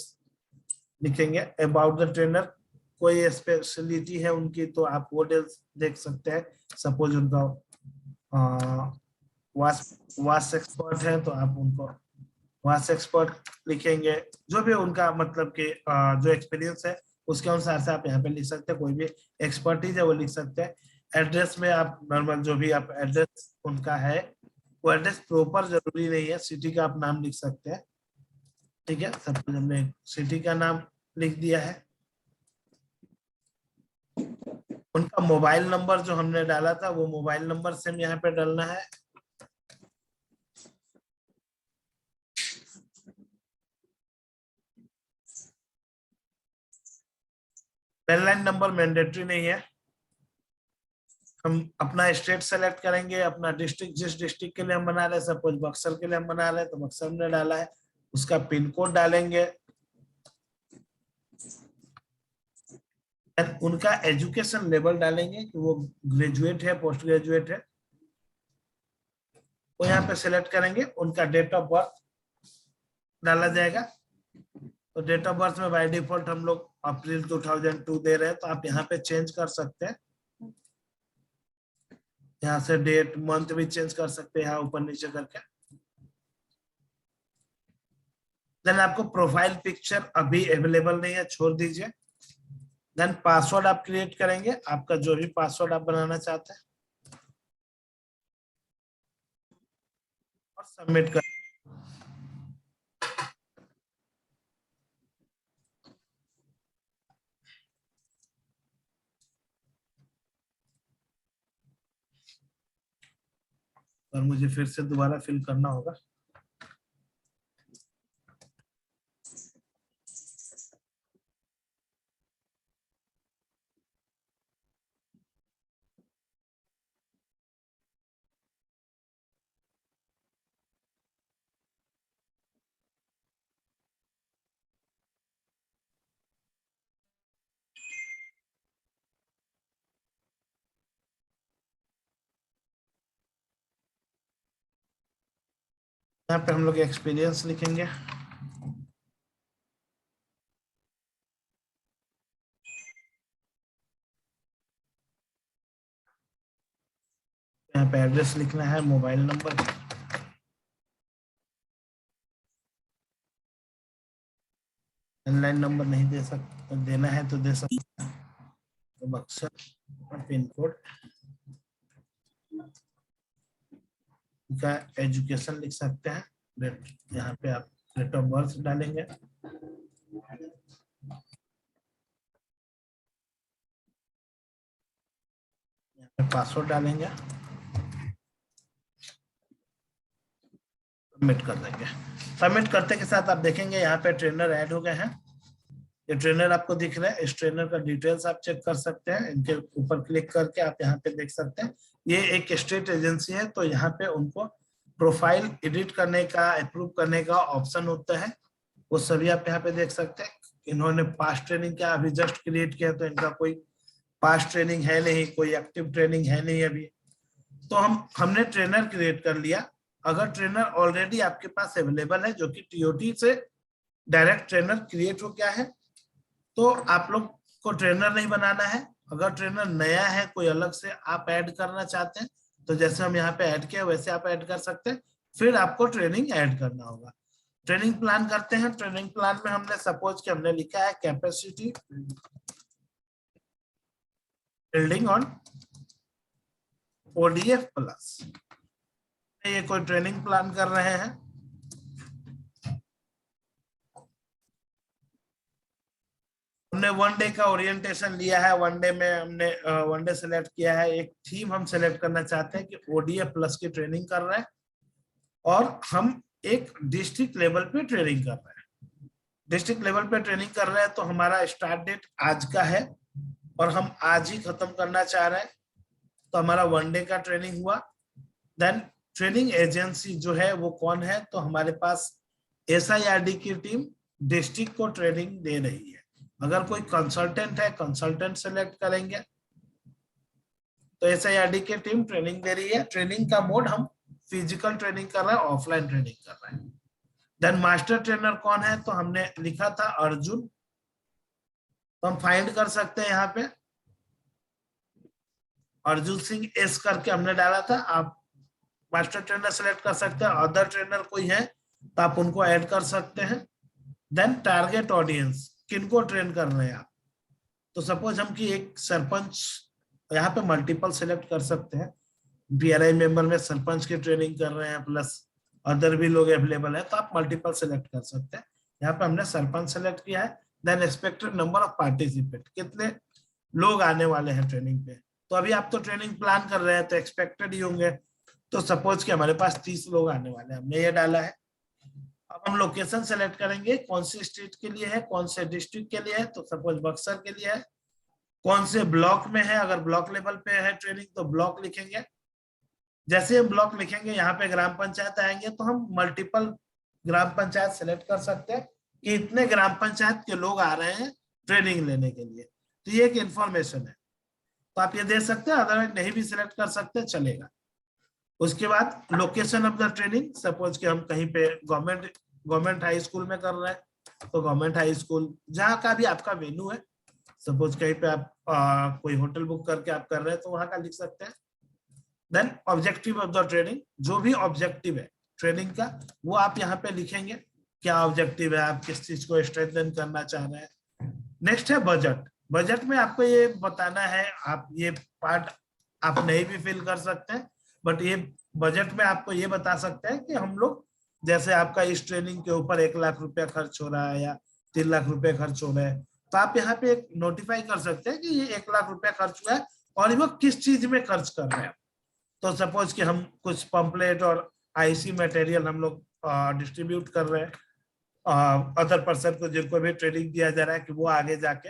लिखेंगे। अबाउट द ट्रेनर, कोई स्पेशलिटी है उनकी तो आप वो देख सकते हैं। सपोज उनका वास एक्सपर्ट है तो आप उनको वास एक्सपर्ट लिखेंगे। जो भी उनका मतलब कि जो एक्सपीरियंस है उसके अनुसार से आप यहाँ पे लिख सकते हैं। कोई भी एक्सपर्टीज है वो लिख सकते हैं। एड्रेस में आप नॉर्मल जो भी आप एड्रेस उनका है वो एड्रेस प्रॉपर जरूरी नहीं है, सिटी का आप नाम लिख सकते हैं। ठीक है, सपोज हमने सिटी का नाम लिख दिया है। उनका मोबाइल नंबर जो हमने डाला था वो मोबाइल नंबर सेम यहाँ पे डालना है। लैंडलाइन नंबर मैंडेटरी नहीं है। हम अपना स्टेट सेलेक्ट करेंगे, अपना डिस्ट्रिक्ट, जिस डिस्ट्रिक्ट के लिए हम बना रहे हैं, सपोज बक्सर के लिए हम बना रहे हैं तो बक्सर में डाला है, उसका पिन कोड डालेंगे। उनका एजुकेशन लेवल डालेंगे कि वो ग्रेजुएट है, पोस्ट ग्रेजुएट है, वो यहाँ पे सेलेक्ट करेंगे। उनका डेट ऑफ बर्थ डाला जाएगा। तो डेट ऑफ बर्थ में बाय डिफॉल्ट हम लोग अप्रैल 2002 दे रहे हैं, तो आप यहाँ पे चेंज कर सकते हैं। यहाँ से डेट मंथ भी चेंज कर सकते हैं यहाँ ऊपर नीचे करके। देन आपको प्रोफाइल पिक्चर अभी अवेलेबल नहीं है, छोड़ दीजिए। देन पासवर्ड आप क्रिएट करेंगे, आपका जो भी पासवर्ड आप बनाना चाहते हैं, और सबमिट कर। और मुझे फिर से दोबारा फिल करना होगा। यहाँ पे हम लोग एक्सपीरियंस लिखेंगे। यहाँ पे एड्रेस लिखना है, मोबाइल नंबर, लैंडलाइन नंबर नहीं दे सकते, देना है तो दे सकते हैं, तो बक्सर, पिन कोड का, एजुकेशन लिख सकते हैं, यहाँ पे आप डेट ऑफ बर्थ डालेंगे, पासवर्ड डालेंगे, सबमिट कर देंगे। सबमिट करते के साथ आप देखेंगे यहाँ पे ट्रेनर ऐड हो गए हैं। ये ट्रेनर आपको दिख रहा है, इस ट्रेनर का डिटेल्स आप चेक कर सकते हैं, इनके ऊपर क्लिक करके आप यहाँ पे देख सकते हैं। ये एक स्टेट एजेंसी है, तो यहाँ पे उनको प्रोफाइल एडिट करने का, अप्रूव करने का ऑप्शन होता है, वो सभी आप यहाँ पे देख सकते हैं। इन्होंने पास्ट ट्रेनिंग क्या अभी जस्ट क्रिएट किया, तो इनका कोई पास्ट ट्रेनिंग है नहीं, कोई एक्टिव ट्रेनिंग है नहीं अभी। तो हमने ट्रेनर क्रिएट कर लिया। अगर ट्रेनर ऑलरेडी आपके पास अवेलेबल है, जो कि टीओटी से डायरेक्ट ट्रेनर क्रिएट हो गया है, तो आप लोग को ट्रेनर नहीं बनाना है। अगर ट्रेनर नया है, कोई अलग से आप ऐड करना चाहते हैं, तो जैसे हम यहाँ पे ऐड किया वैसे आप ऐड कर सकते हैं। फिर आपको ट्रेनिंग ऐड करना होगा। ट्रेनिंग प्लान करते हैं। ट्रेनिंग प्लान में हमने सपोज कि हमने लिखा है capacity building on ODF plus. ये कोई ट्रेनिंग प्लान कर रहे हैं, हमने 1 डे का ओरिएंटेशन लिया है। 1 डे में हमने 1 डे सेलेक्ट किया है। एक थीम हम सेलेक्ट करना चाहते हैं कि ODF प्लस की ट्रेनिंग कर रहे हैं, और हम एक डिस्ट्रिक्ट लेवल पे ट्रेनिंग कर रहे हैं। डिस्ट्रिक्ट लेवल पे ट्रेनिंग कर रहे हैं, तो हमारा स्टार्ट डेट आज का है और हम आज ही खत्म करना चाह रहे हैं, तो हमारा 1 डे का ट्रेनिंग हुआ। देन ट्रेनिंग एजेंसी जो है वो कौन है, तो हमारे पास SIRD की टीम डिस्ट्रिक्ट को ट्रेनिंग दे रही है। अगर कोई कंसल्टेंट है, कंसल्टेंट सेलेक्ट करेंगे, तो SIRD की टीम ट्रेनिंग दे रही है। ट्रेनिंग का मोड हम फिजिकल ट्रेनिंग कर रहे हैं, ऑफलाइन ट्रेनिंग कर रहे हैं। देन मास्टर ट्रेनर कौन है, तो हमने लिखा था अर्जुन, तो हम फाइंड कर सकते हैं यहाँ पे अर्जुन सिंह S करके हमने डाला था। आप मास्टर ट्रेनर सेलेक्ट कर सकते हैं। अदर ट्रेनर कोई है तो आप उनको ऐड कर सकते हैं। देन टारगेट ऑडियंस, किनको ट्रेन कर रहे हैं आप, तो सपोज हम कि एक सरपंच, यहाँ पे मल्टीपल सेलेक्ट कर सकते हैं। PRI मेंबर में सरपंच की ट्रेनिंग कर रहे हैं, प्लस अदर भी लोग अवेलेबल है, तो आप मल्टीपल सेलेक्ट कर सकते हैं। यहाँ पे हमने सरपंच सेलेक्ट किया है। Then expected number of participant, कितने लोग आने वाले हैं ट्रेनिंग पे। तो अभी आप तो ट्रेनिंग प्लान कर रहे हैं, तो एक्सपेक्टेड ही होंगे। तो सपोज कि हमारे पास 30 लोग आने वाले हैं, हमने ये डाला है। अब हम लोकेशन सेलेक्ट करेंगे, कौन से स्टेट के लिए है, कौन से डिस्ट्रिक्ट के लिए है, तो सपोज बक्सर के लिए है। कौन से ब्लॉक में है, अगर ब्लॉक लेवल पे है ट्रेनिंग तो ब्लॉक लिखेंगे। जैसे हम ब्लॉक लिखेंगे, यहाँ पे ग्राम पंचायत आएंगे, तो हम मल्टीपल ग्राम पंचायत सेलेक्ट कर सकते हैं कि इतने ग्राम पंचायत के लोग आ रहे हैं ट्रेनिंग लेने के लिए। तो ये एक इंफॉर्मेशन है, तो आप ये दे सकते हैं, अदरवाइज नहीं भी सिलेक्ट कर सकते, चलेगा। उसके बाद location of the training, suppose कि हम कहीं पे गवर्नमेंट हाई स्कूल में कर रहे हैं, तो गवर्नमेंट हाई स्कूल जहाँ का भी आपका वेन्यू है, सपोज कहीं पे आप कोई होटल बुक करके आप कर रहे हैं, तो वहां का लिख सकते हैं। Then objective of the training, जो भी ऑब्जेक्टिव है ट्रेनिंग का, वो आप यहाँ पे लिखेंगे क्या ऑब्जेक्टिव है, आप किस चीज को स्ट्रेंथन करना चाह रहे हैं। नेक्स्ट है बजट। बजट में आपको ये बताना है, आप ये पार्ट आप नहीं भी फिल कर सकते हैं, बट ये बजट में आपको ये बता सकते हैं कि हम लोग जैसे आपका इस ट्रेनिंग के ऊपर 1 लाख रुपया खर्च हो रहा है या 3 लाख रुपए खर्च हो रहे हैं, तो आप यहाँ पे एक नोटिफाई कर सकते हैं कि ये 1 लाख रुपया खर्च हुआ है और वो किस चीज में खर्च कर रहे हैं। तो सपोज कि हम कुछ पंपलेट और आईसी मटेरियल हम लोग डिस्ट्रीब्यूट कर रहे हैं अदर पर्सन को, जिनको भी ट्रेनिंग दिया जा रहा है कि वो आगे जाके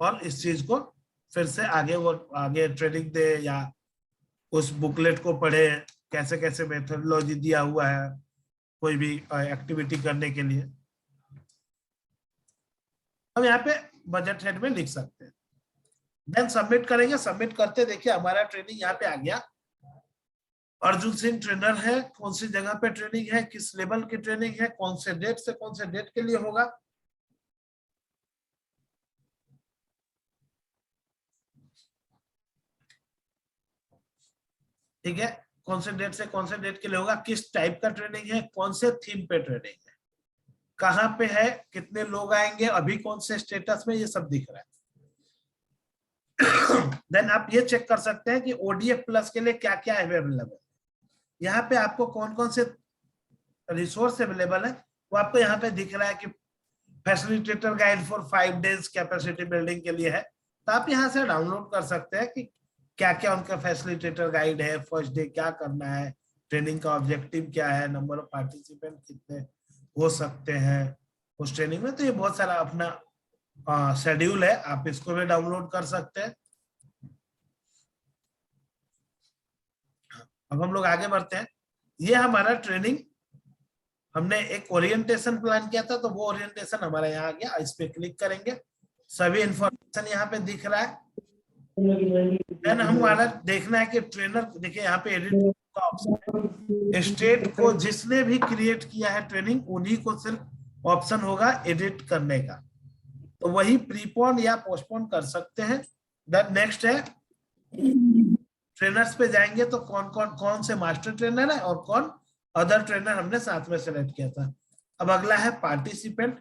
और इस चीज को फिर से आगे वो आगे ट्रेनिंग दे या उस बुकलेट को पढ़े, कैसे कैसे मेथोडोलॉजी दिया हुआ है कोई भी एक्टिविटी करने के लिए। हम यहाँ पे बजट हेड में लिख सकते हैं। देन सबमिट करेंगे। सबमिट करते देखिए हमारा ट्रेनिंग यहाँ पे आ गया। अर्जुन सिंह ट्रेनर है, कौन सी जगह पे ट्रेनिंग है, किस लेवल की ट्रेनिंग है, कौन से डेट से कौन से डेट के लिए होगा। ठीक है, कौन से डेट से कौन से डेट के लिए होगा, किस टाइप का ट्रेनिंग है, कौन से थीम पे ट्रेनिंग है, कहाँ पे है, कितने लोग आएंगे, अभी कौन से स्टेटस में, ये सब दिख रहा है। देन आप ये चेक कर सकते हैं कि ओडीएफ प्लस के लिए क्या क्या अवेलेबल है। यहाँ पे आपको कौन कौन से रिसोर्स अवेलेबल है वो आपको यहाँ पे दिख रहा है कि facilitator guide for 5 days capacity building के लिए है, तो आप यहाँ से डाउनलोड कर सकते हैं कि क्या क्या उनका फैसिलिटेटर गाइड है, फर्स्ट डे क्या करना है, ट्रेनिंग का ऑब्जेक्टिव क्या है, नंबर ऑफ पार्टिसिपेंट कितने हो सकते हैं उस ट्रेनिंग में। तो ये बहुत सारा अपना शेड्यूल है, आप इसको भी डाउनलोड कर सकते हैं। अब हम लोग आगे बढ़ते हैं। ये हमारा ट्रेनिंग, हमने एक ओरिएंटेशन प्लान किया था, तो वो ओरिएंटेशन हमारा यहाँ आ गया। इस पे क्लिक करेंगे, सभी इंफॉर्मेशन यहाँ पे दिख रहा है। देन हमारा देखना है कि ट्रेनर, देखिए यहाँ पे एडिट का ऑप्शन है। स्टेट को जिसने भी क्रिएट किया है ट्रेनिंग, उन्हीं को सिर्फ ऑप्शन होगा एडिट करने का, तो वही प्रीपोन या पोस्टपोन कर सकते हैं। देन नेक्स्ट है ट्रेनर्स पे जाएंगे तो कौन से मास्टर ट्रेनर है और कौन अदर ट्रेनर हमने साथ में सेलेक्ट किया था। अब अगला है पार्टिसिपेंट।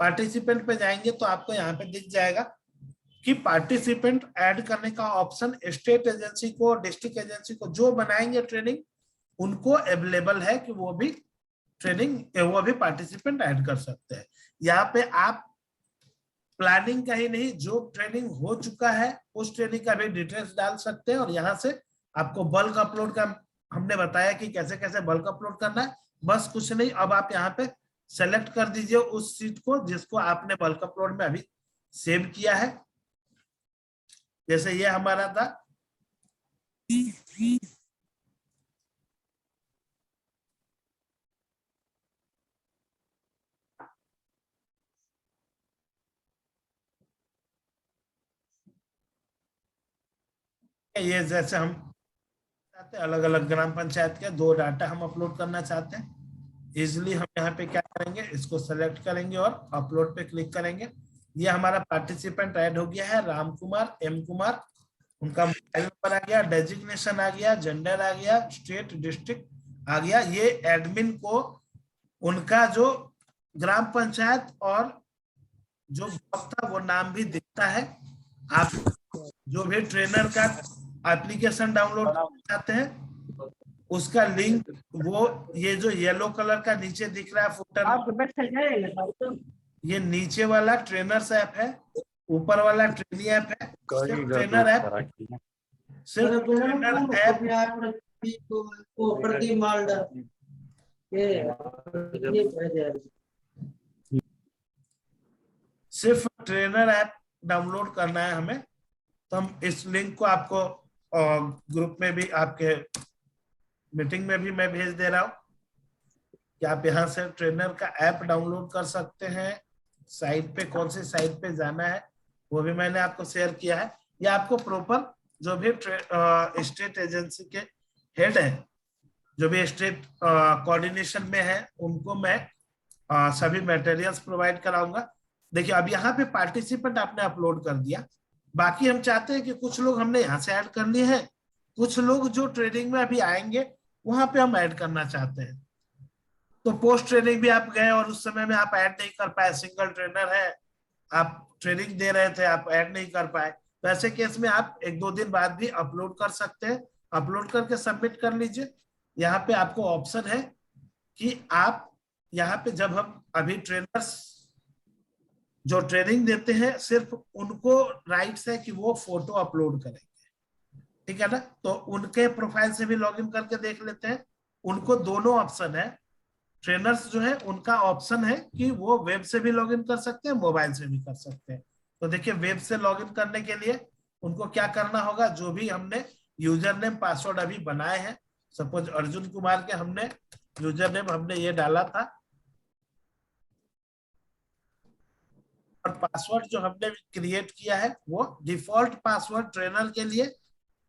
पार्टिसिपेंट पे जाएंगे तो आपको यहाँ पे दिख जाएगा कि पार्टिसिपेंट ऐड करने का ऑप्शन स्टेट एजेंसी को, डिस्ट्रिक्ट एजेंसी को जो बनाएंगे ट्रेनिंग, उनको अवेलेबल है कि वो भी ट्रेनिंग, वो भी पार्टिसिपेंट ऐड कर सकते हैं। यहाँ पे आप प्लानिंग का ही नहीं, जो ट्रेनिंग हो चुका है उस ट्रेनिंग का भी डिटेल्स डाल सकते हैं। और यहाँ से आपको बल्क अपलोड का हमने बताया कि कैसे कैसे बल्क अपलोड करना है, बस कुछ नहीं। अब आप यहाँ पे सेलेक्ट कर दीजिए उस सीट को जिसको आपने बल्क अपलोड में अभी सेव किया है। जैसे ये हमारा था, ये जैसे हम चाहते हैं अलग अलग ग्राम पंचायत के 2 डाटा हम अपलोड करना चाहते हैं, इजिली हम यहाँ पे क्या करेंगे, इसको सेलेक्ट करेंगे और अपलोड पे क्लिक करेंगे। ये हमारा पार्टिसिपेंट ऐड हो गया है, राम कुमार, एम कुमार, उनका मोबाइल नंबर आ गया, डेजिग्नेशन आ गया, जेंडर आ गया, स्टेट डिस्ट्रिक्ट आ गया। ये एडमिन को उनका जो ग्राम पंचायत और जो ब्लॉक था वो नाम भी दिखता है। आप जो भी ट्रेनर का एप्लीकेशन डाउनलोड करना चाहते हैं उसका लिंक, वो ये जो येलो कलर का नीचे दिख रहा है फुटर, ये नीचे वाला ट्रेनर्स ऐप है, ऊपर वाला ट्रेनी ऐप है। सिर्फ ट्रेनर ऐप, सिर्फ ट्रेनर ऐप, सिर्फ ट्रेनर ऐप डाउनलोड करना है हमें। तो हम इस लिंक को आपको ग्रुप में भी, आपके मीटिंग में भी मैं भेज दे रहा हूँ कि आप यहाँ से ट्रेनर का ऐप डाउनलोड कर सकते हैं। साइट पे कौन सी साइट पे जाना है वो भी मैंने आपको शेयर किया है। या आपको प्रॉपर जो भी स्टेट एजेंसी के हेड है, जो भी स्टेट कोऑर्डिनेशन में है, उनको मैं सभी मटेरियल्स प्रोवाइड कराऊंगा। देखिए अब यहाँ पे पार्टिसिपेंट आपने अपलोड कर दिया, बाकी हम चाहते हैं कि कुछ लोग हमने यहाँ से ऐड कर लिए हैं, कुछ लोग जो ट्रेनिंग में अभी आएंगे वहां पे हम ऐड करना चाहते हैं। तो पोस्ट ट्रेनिंग भी आप गए और उस समय में आप ऐड नहीं कर पाए, सिंगल ट्रेनर है, आप ट्रेनिंग दे रहे थे, आप ऐड नहीं कर पाए, तो ऐसे केस में आप 1-2 दिन बाद भी अपलोड कर सकते हैं। अपलोड करके सबमिट कर लीजिए। यहाँ पे आपको ऑप्शन है कि आप यहाँ पे, जब हम अभी ट्रेनर्स जो ट्रेनिंग देते हैं सिर्फ उनको राइट्स है कि वो फोटो अपलोड करेंगे, ठीक है ना, तो उनके प्रोफाइल से भी लॉगिन करके देख लेते हैं। उनको दोनों ऑप्शन है, ट्रेनर्स जो है उनका ऑप्शन है कि वो वेब से भी लॉगिन कर सकते हैं, मोबाइल से भी कर सकते हैं। तो देखिए, वेब से लॉगिन करने के लिए उनको क्या करना होगा, जो भी हमने यूजर नेम पासवर्ड अभी बनाए हैं, सपोज अर्जुन कुमार के हमने यूजर नेम हमने ये डाला था, और पासवर्ड जो हमने क्रिएट किया है वो डिफॉल्ट पासवर्ड ट्रेनर के लिए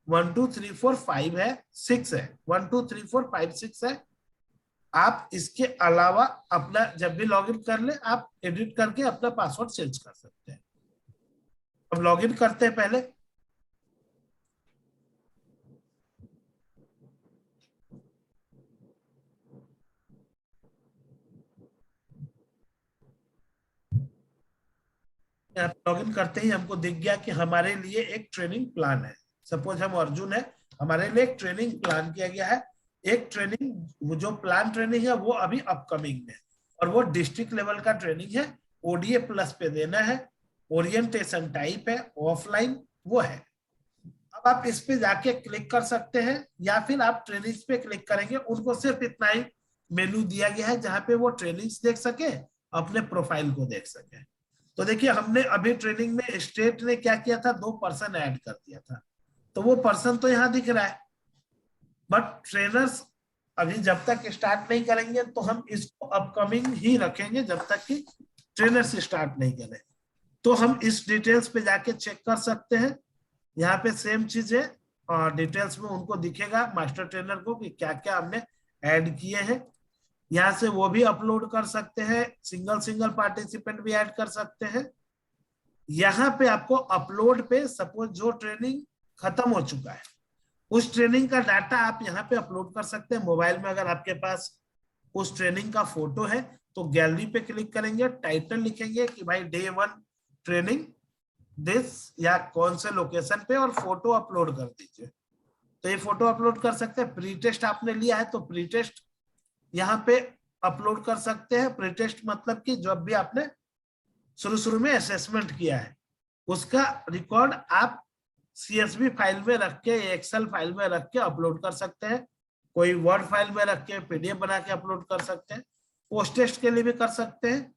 1 2 3 4 5 है, 6 है, 1 2 3 4 5 6 है। आप इसके अलावा अपना जब भी लॉगिन कर ले, आप एडिट करके अपना पासवर्ड चेंज कर सकते हैं। अब लॉगिन करते हैं पहले। लॉगिन करते ही हमको दिख गया कि हमारे लिए एक ट्रेनिंग प्लान है। सपोज हम अर्जुन है, हमारे लिए एक ट्रेनिंग प्लान किया गया है। एक ट्रेनिंग जो प्लान ट्रेनिंग है वो अभी अपकमिंग में, और वो डिस्ट्रिक्ट लेवल का ट्रेनिंग है, ओडीए प्लस पे देना है, ओरिएंटेशन टाइप है, ऑफलाइन वो है। अब आप इस पे जाके क्लिक कर सकते हैं, या फिर आप ट्रेनिंग्स पे क्लिक करेंगे, उनको सिर्फ इतना ही मेनू दिया गया है जहां पे वो ट्रेनिंग्स देख सके, अपने प्रोफाइल को देख सके। तो देखिए, हमने अभी ट्रेनिंग में स्टेट ने क्या किया था, 2 पर्सन ऐड कर दिया था, तो वो पर्सन तो यहाँ दिख रहा है, बट ट्रेनर्स अभी जब तक स्टार्ट नहीं करेंगे तो हम इसको अपकमिंग ही रखेंगे जब तक कि ट्रेनर्स स्टार्ट नहीं करें। तो हम इस डिटेल्स पे जाके चेक कर सकते हैं। यहाँ पे सेम चीज है, और डिटेल्स में उनको दिखेगा मास्टर ट्रेनर को कि क्या क्या हमने ऐड किए हैं। यहाँ से वो भी अपलोड कर सकते हैं, सिंगल पार्टिसिपेंट भी ऐड कर सकते हैं। यहाँ पे आपको अपलोड पे, सपोज जो ट्रेनिंग खत्म हो चुका है उस ट्रेनिंग का डाटा आप यहाँ पे अपलोड कर सकते हैं। मोबाइल में अगर आपके पास उस ट्रेनिंग का फोटो है तो गैलरी पे क्लिक करेंगे, टाइटल लिखेंगे कि भाई डे 1 ट्रेनिंग दिस, या कौन से लोकेशन पे, और फोटो अपलोड कर दीजिए। तो ये फोटो अपलोड कर सकते हैं। प्री टेस्ट आपने लिया है तो प्री टेस्ट यहाँ पे अपलोड कर सकते हैं। प्री टेस्ट मतलब कि जब भी आपने शुरू में असेसमेंट किया है उसका रिकॉर्ड आप CSV फाइल में रख के, एक्सेल फाइल में रख के अपलोड कर सकते हैं, कोई वर्ड फाइल में रख के PDF बना के अपलोड कर सकते हैं, पोस्ट टेस्ट के लिए भी कर सकते हैं,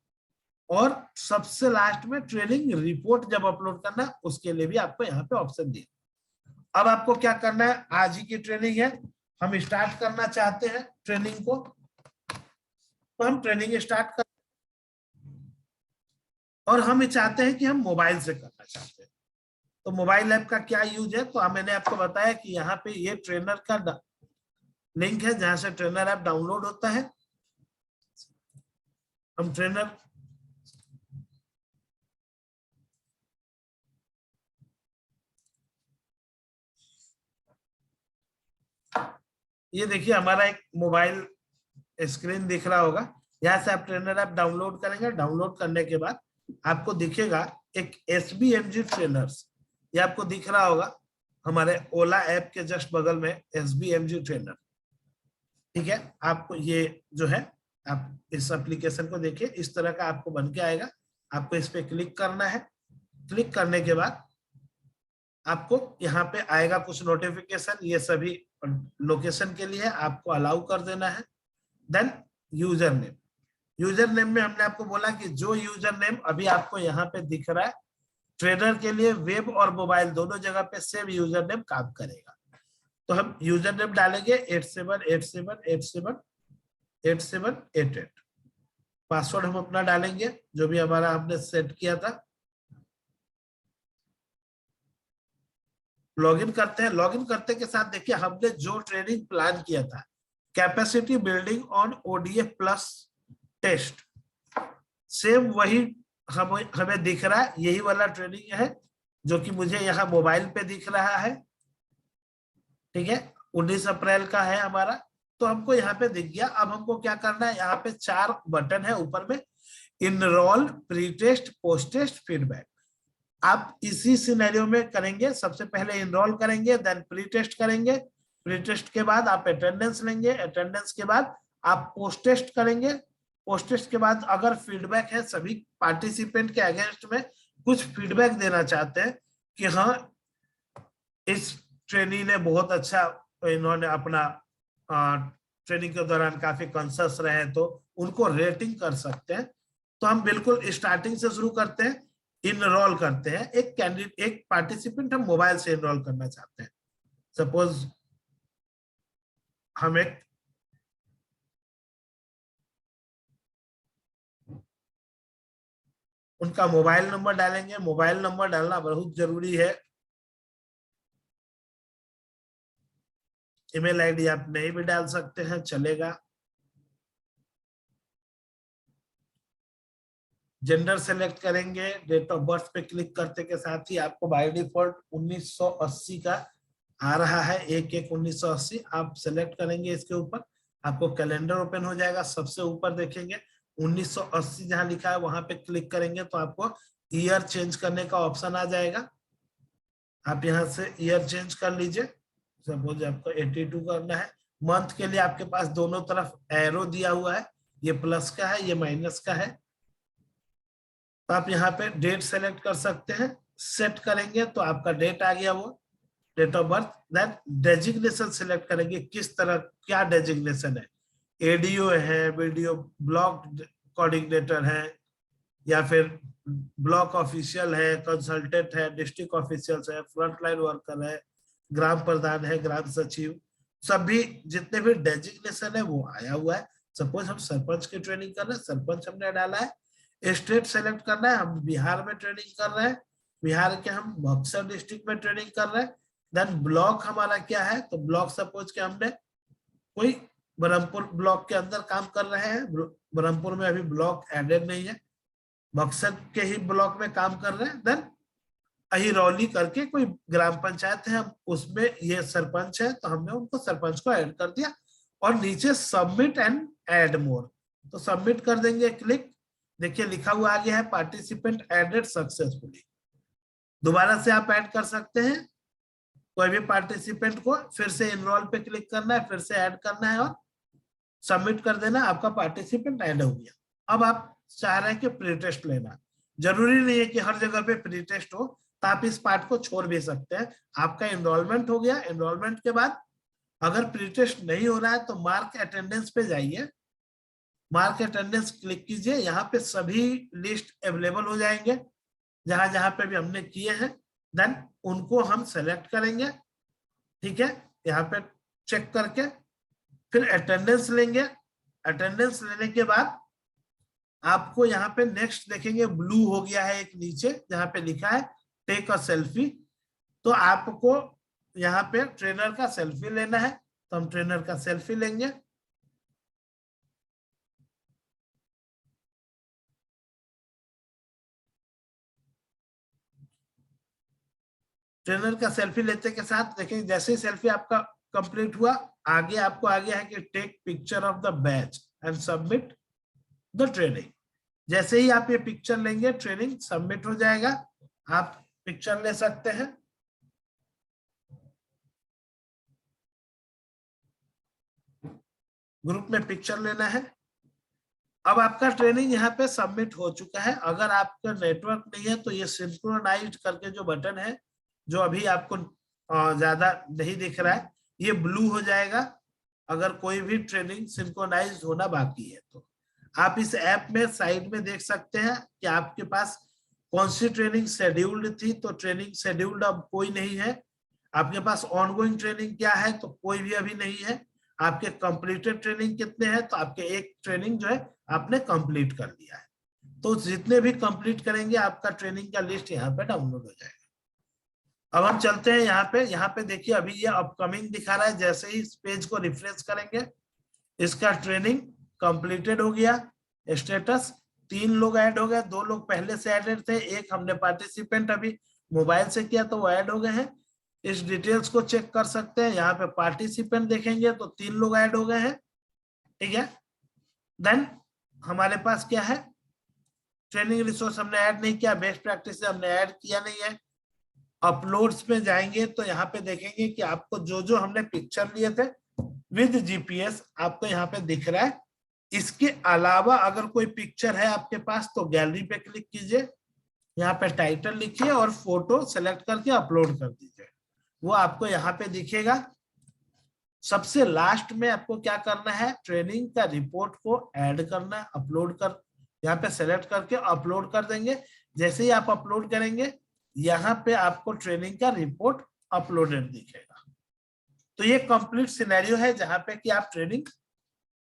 और सबसे लास्ट में ट्रेनिंग रिपोर्ट जब अपलोड करना उसके लिए भी आपको यहाँ पे ऑप्शन दिया। अब आपको क्या करना है, आज ही की ट्रेनिंग है, हम स्टार्ट करना चाहते हैं ट्रेनिंग को, तो हम ट्रेनिंग स्टार्ट कर, और हम चाहते हैं कि हम मोबाइल से करना चाहते हैं। तो मोबाइल ऐप का क्या यूज है, तो मैंने आपको बताया कि यहाँ पे ये ट्रेनर का लिंक है जहां से ट्रेनर ऐप डाउनलोड होता है। हम ट्रेनर ये देखिए, हमारा एक मोबाइल स्क्रीन दिख रहा होगा, यहाँ से आप ट्रेनर ऐप डाउनलोड करेंगे। डाउनलोड करने के बाद आपको दिखेगा एक SBMG ट्रेनर्स, ये आपको दिख रहा होगा हमारे ओला ऐप के जस्ट बगल में SBMG ट्रेनर, ठीक है। आपको ये जो है, आप इस एप्लीकेशन को देखिए, इस तरह का आपको बन के आएगा। आपको इस पे क्लिक करना है। क्लिक करने के बाद आपको यहाँ पे आएगा कुछ नोटिफिकेशन, ये सभी लोकेशन के लिए आपको अलाउ कर देना है। Then user name, user name में हमने आपको बोला कि जो यूजर नेम अभी आपको यहाँ पे दिख रहा है, ट्रेनर के लिए वेब और मोबाइल दोनों जगह पे सेम यूजर नेम काम करेगा। तो हम यूजर नेम डालेंगे 87878788। पासवर्ड हम अपना डालेंगे जो भी हमारा हमने सेट किया था। लॉगिन करते हैं। लॉगिन करते के साथ देखिए, हमने जो ट्रेनिंग प्लान किया था, capacity building on ODA plus test, same वही हमें दिख रहा है। यही वाला ट्रेनिंग है जो कि मुझे यहाँ मोबाइल पे दिख रहा है, ठीक है। 19 अप्रैल का है हमारा। तो हमको यहाँ पे दिख गया। अब हमको क्या करना है, यहाँ पे 4 बटन है ऊपर में, enrol, pre test, post test, feedback. आप इसी सिनेरियो में करेंगे, सबसे पहले इनरोल करेंगे, देन प्री टेस्ट करेंगे, प्री टेस्ट के बाद आप अटेंडेंस लेंगे, अटेंडेंस के बाद आप पोस्ट टेस्ट करेंगे, पोस्ट टेस्ट के बाद अगर फीडबैक है, सभी पार्टिसिपेंट के अगेंस्ट में कुछ फीडबैक देना चाहते हैं कि हाँ इस ट्रेनी ने बहुत अच्छा, इन्होंने अपना ट्रेनिंग के दौरान काफी कॉन्शियस रहे, तो उनको रेटिंग कर सकते हैं। तो हम बिल्कुल स्टार्टिंग से शुरू करते हैं, इनरोल करते हैं। एक कैंडिडेट, एक पार्टिसिपेंट हम मोबाइल से इनरोल करना चाहते हैं। सपोज हम एक उनका मोबाइल नंबर डालेंगे, मोबाइल नंबर डालना बहुत जरूरी है। ईमेल आईडी आप नहीं भी डाल सकते हैं, चलेगा। जेंडर सेलेक्ट करेंगे, डेट ऑफ बर्थ पे क्लिक करते के साथ ही आपको बाय डिफॉल्ट 1980 का आ रहा है, 1/1/1980 आप सेलेक्ट करेंगे। इसके ऊपर आपको कैलेंडर ओपन हो जाएगा, सबसे ऊपर देखेंगे 1980 जहां लिखा है वहां पे क्लिक करेंगे तो आपको ईयर चेंज करने का ऑप्शन आ जाएगा। आप यहाँ से ईयर चेंज कर लीजिए। सपोज आपको 82 करना है। मंथ के लिए आपके पास दोनों तरफ एरो दिया हुआ है, ये प्लस का है, ये माइनस का है। तो आप यहाँ पे डेट सेलेक्ट कर सकते हैं, सेट करेंगे तो आपका डेट आ गया, वो date of birth. Then designation select करेंगे, किस तरह क्या डेजिग्नेशन है, एडीओ है, वीडियो ब्लॉक कोऑर्डिनेटर है, या फिर ब्लॉक ऑफिशियल है, कंसल्टेंट है, डिस्ट्रिक्ट ऑफिशियल्स है, फ्रंटलाइन वर्कर है, ग्राम प्रधान है, ग्राम सचिव, सभी जितने भी डेजिग्नेशन है वो आया हुआ है। सपोज हम सरपंच की ट्रेनिंग कर रहे हैं, सरपंच हमने डाला है। स्टेट सेलेक्ट करना है, हम बिहार में ट्रेनिंग कर रहे हैं, बिहार के हम बक्सर डिस्ट्रिक्ट में ट्रेनिंग कर रहे हैं। देन ब्लॉक हमारा क्या है, तो ब्लॉक सपोज के हमने कोई ब्रह्मपुर ब्लॉक के अंदर काम कर रहे हैं, ब्रह्मपुर में अभी ब्लॉक एडेड नहीं है, बक्सर के ही ब्लॉक में काम कर रहे हैं। देन अहिरौली करके कोई ग्राम पंचायत है, हम उसमें ये सरपंच है तो हमने उनको सरपंच को ऐड कर दिया। और नीचे सबमिट एंड ऐड मोर, तो सबमिट कर देंगे, क्लिक। देखिए लिखा हुआ आ गया है पार्टिसिपेंट एडेड सक्सेसफुली। दोबारा से आप ऐड कर सकते हैं कोई भी पार्टिसिपेंट को, फिर से इनरोल पे क्लिक करना है, फिर से ऐड करना है और सबमिट कर देना, आपका पार्टिसिपेंट ऐड हो गया। अब आप चाह रहे हैं कि प्री टेस्ट लेना, जरूरी नहीं है कि हर जगह पे प्री टेस्ट हो, तो आप इस पार्ट को छोड़ भी सकते हैं। आपका एनरोलमेंट हो गया, एनरोलमेंट के बाद अगर प्री टेस्ट नहीं हो रहा है तो मार्क अटेंडेंस पे जाइए, मार्क अटेंडेंस क्लिक कीजिए, यहाँ पे सभी लिस्ट अवेलेबल हो जाएंगे जहां जहां पे भी हमने किए हैं। देन उनको हम सेलेक्ट करेंगे, ठीक है, यहाँ पे चेक करके फिर अटेंडेंस लेंगे। अटेंडेंस लेने के बाद आपको यहाँ पे नेक्स्ट देखेंगे ब्लू हो गया है एक नीचे जहाँ पे लिखा है टेक अ सेल्फी, तो आपको यहाँ पे ट्रेनर का सेल्फी लेना है, तो हम ट्रेनर का सेल्फी लेंगे। ट्रेनर का सेल्फी लेते के साथ देखें जैसे ही सेल्फी आपका कंप्लीट हुआ, आगे आपको आ गया है कि take picture of the batch and submit the training. जैसे ही आप ये पिक्चर लेंगे ट्रेनिंग सबमिट हो जाएगा, आप पिक्चर ले सकते हैं। ग्रुप में पिक्चर लेना है। अब आपका ट्रेनिंग यहाँ पे सबमिट हो चुका है। अगर आपका नेटवर्क नहीं है तो ये सिंक्रोनाइज्ड करके जो बटन है, जो अभी आपको ज्यादा नहीं दिख रहा है, ये ब्लू हो जाएगा अगर कोई भी ट्रेनिंग सिंक्रोनाइज होना बाकी है। तो आप इस ऐप में साइड में देख सकते हैं कि आपके पास कौन सी ट्रेनिंग शेड्यूल्ड थी, तो ट्रेनिंग शेड्यूल्ड अब कोई नहीं है। आपके पास ऑनगोइंग ट्रेनिंग क्या है, तो कोई भी अभी नहीं है। आपके कंप्लीटेड ट्रेनिंग कितने हैं, तो आपके एक ट्रेनिंग जो है आपने कंप्लीट कर लिया है। तो जितने भी कंप्लीट करेंगे आपका ट्रेनिंग का लिस्ट यहाँ पे डाउनलोड हो जाएगा। अब हम चलते हैं यहाँ पे देखिए अभी ये अपकमिंग दिखा रहा है। जैसे ही इस पेज को रिफ्रेश करेंगे इसका ट्रेनिंग कंप्लीटेड हो गया। स्टेटस 3 लोग ऐड हो गए, 2 लोग पहले से ऐडेड थे, एक हमने पार्टिसिपेंट अभी मोबाइल से किया तो वो ऐड हो गए हैं। इस डिटेल्स को चेक कर सकते हैं। यहाँ पे पार्टिसिपेंट देखेंगे तो 3 लोग ऐड हो गए हैं, ठीक है। देन हमारे पास क्या है, ट्रेनिंग रिसोर्स हमने ऐड नहीं किया, बेस्ट प्रैक्टिस हमने ऐड किया नहीं है। अपलोड्स में जाएंगे तो यहाँ पे देखेंगे कि आपको जो जो हमने पिक्चर लिए थे विद जीपीएस आपको यहाँ पे दिख रहा है। इसके अलावा अगर कोई पिक्चर है आपके पास तो गैलरी पे क्लिक कीजिए, यहाँ पे टाइटल लिखिए और फोटो सेलेक्ट करके अपलोड कर दीजिए, वो आपको यहाँ पे दिखेगा। सबसे लास्ट में आपको क्या करना है, ट्रेनिंग का रिपोर्ट को ऐड करना है, अपलोड कर, यहाँ पे सेलेक्ट करके अपलोड कर देंगे। जैसे ही आप अपलोड करेंगे यहाँ पे आपको ट्रेनिंग का रिपोर्ट अपलोडेड दिखेगा। तो ये कंप्लीट सिनेरियो है जहां पे कि आप ट्रेनिंग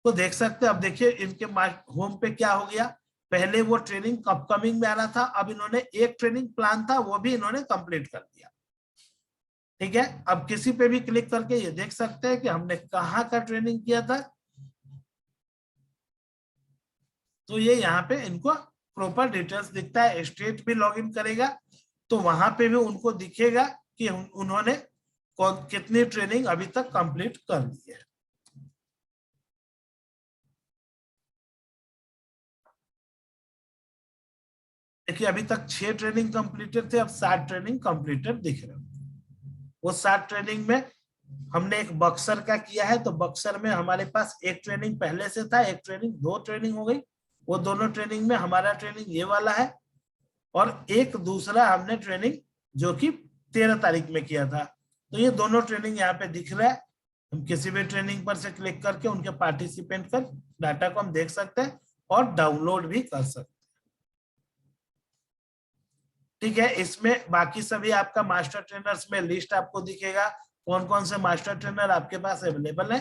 को देख सकते हैं। अब देखिए इनके होम पे क्या हो गया, पहले वो ट्रेनिंग अपकमिंग में आ रहा था, अब इन्होंने एक ट्रेनिंग प्लान था वो भी इन्होंने कंप्लीट कर दिया, ठीक है। अब किसी पे भी क्लिक करके ये देख सकते हैं कि हमने कहाँ का ट्रेनिंग किया था, तो ये यहाँ पे इनको प्रॉपर डिटेल्स दिखता है। स्टेट भी लॉगिन करेगा तो वहां पे भी उनको दिखेगा कि उन्होंने कितनी ट्रेनिंग अभी तक कंप्लीट कर दी है। देखिए अभी तक 6 ट्रेनिंग कंप्लीटेड थे, अब 7 ट्रेनिंग कंप्लीटेड दिख रहे हैं। वो 7 ट्रेनिंग में हमने एक बक्सर का किया है, तो बक्सर में हमारे पास एक ट्रेनिंग पहले से था, एक ट्रेनिंग 2 ट्रेनिंग हो गई। वो दोनों ट्रेनिंग में हमारा ट्रेनिंग ये वाला है और एक दूसरा हमने ट्रेनिंग जो कि 13 तारीख में किया था। तो ये दोनों ट्रेनिंग यहाँ पे दिख रहा है। हम किसी भी ट्रेनिंग पर से क्लिक करके उनके पार्टिसिपेंट का डाटा को हम देख सकते हैं और डाउनलोड भी कर सकते हैं, ठीक है। इसमें बाकी सभी आपका मास्टर ट्रेनर्स में लिस्ट आपको दिखेगा, कौन कौन से मास्टर ट्रेनर आपके पास अवेलेबल है।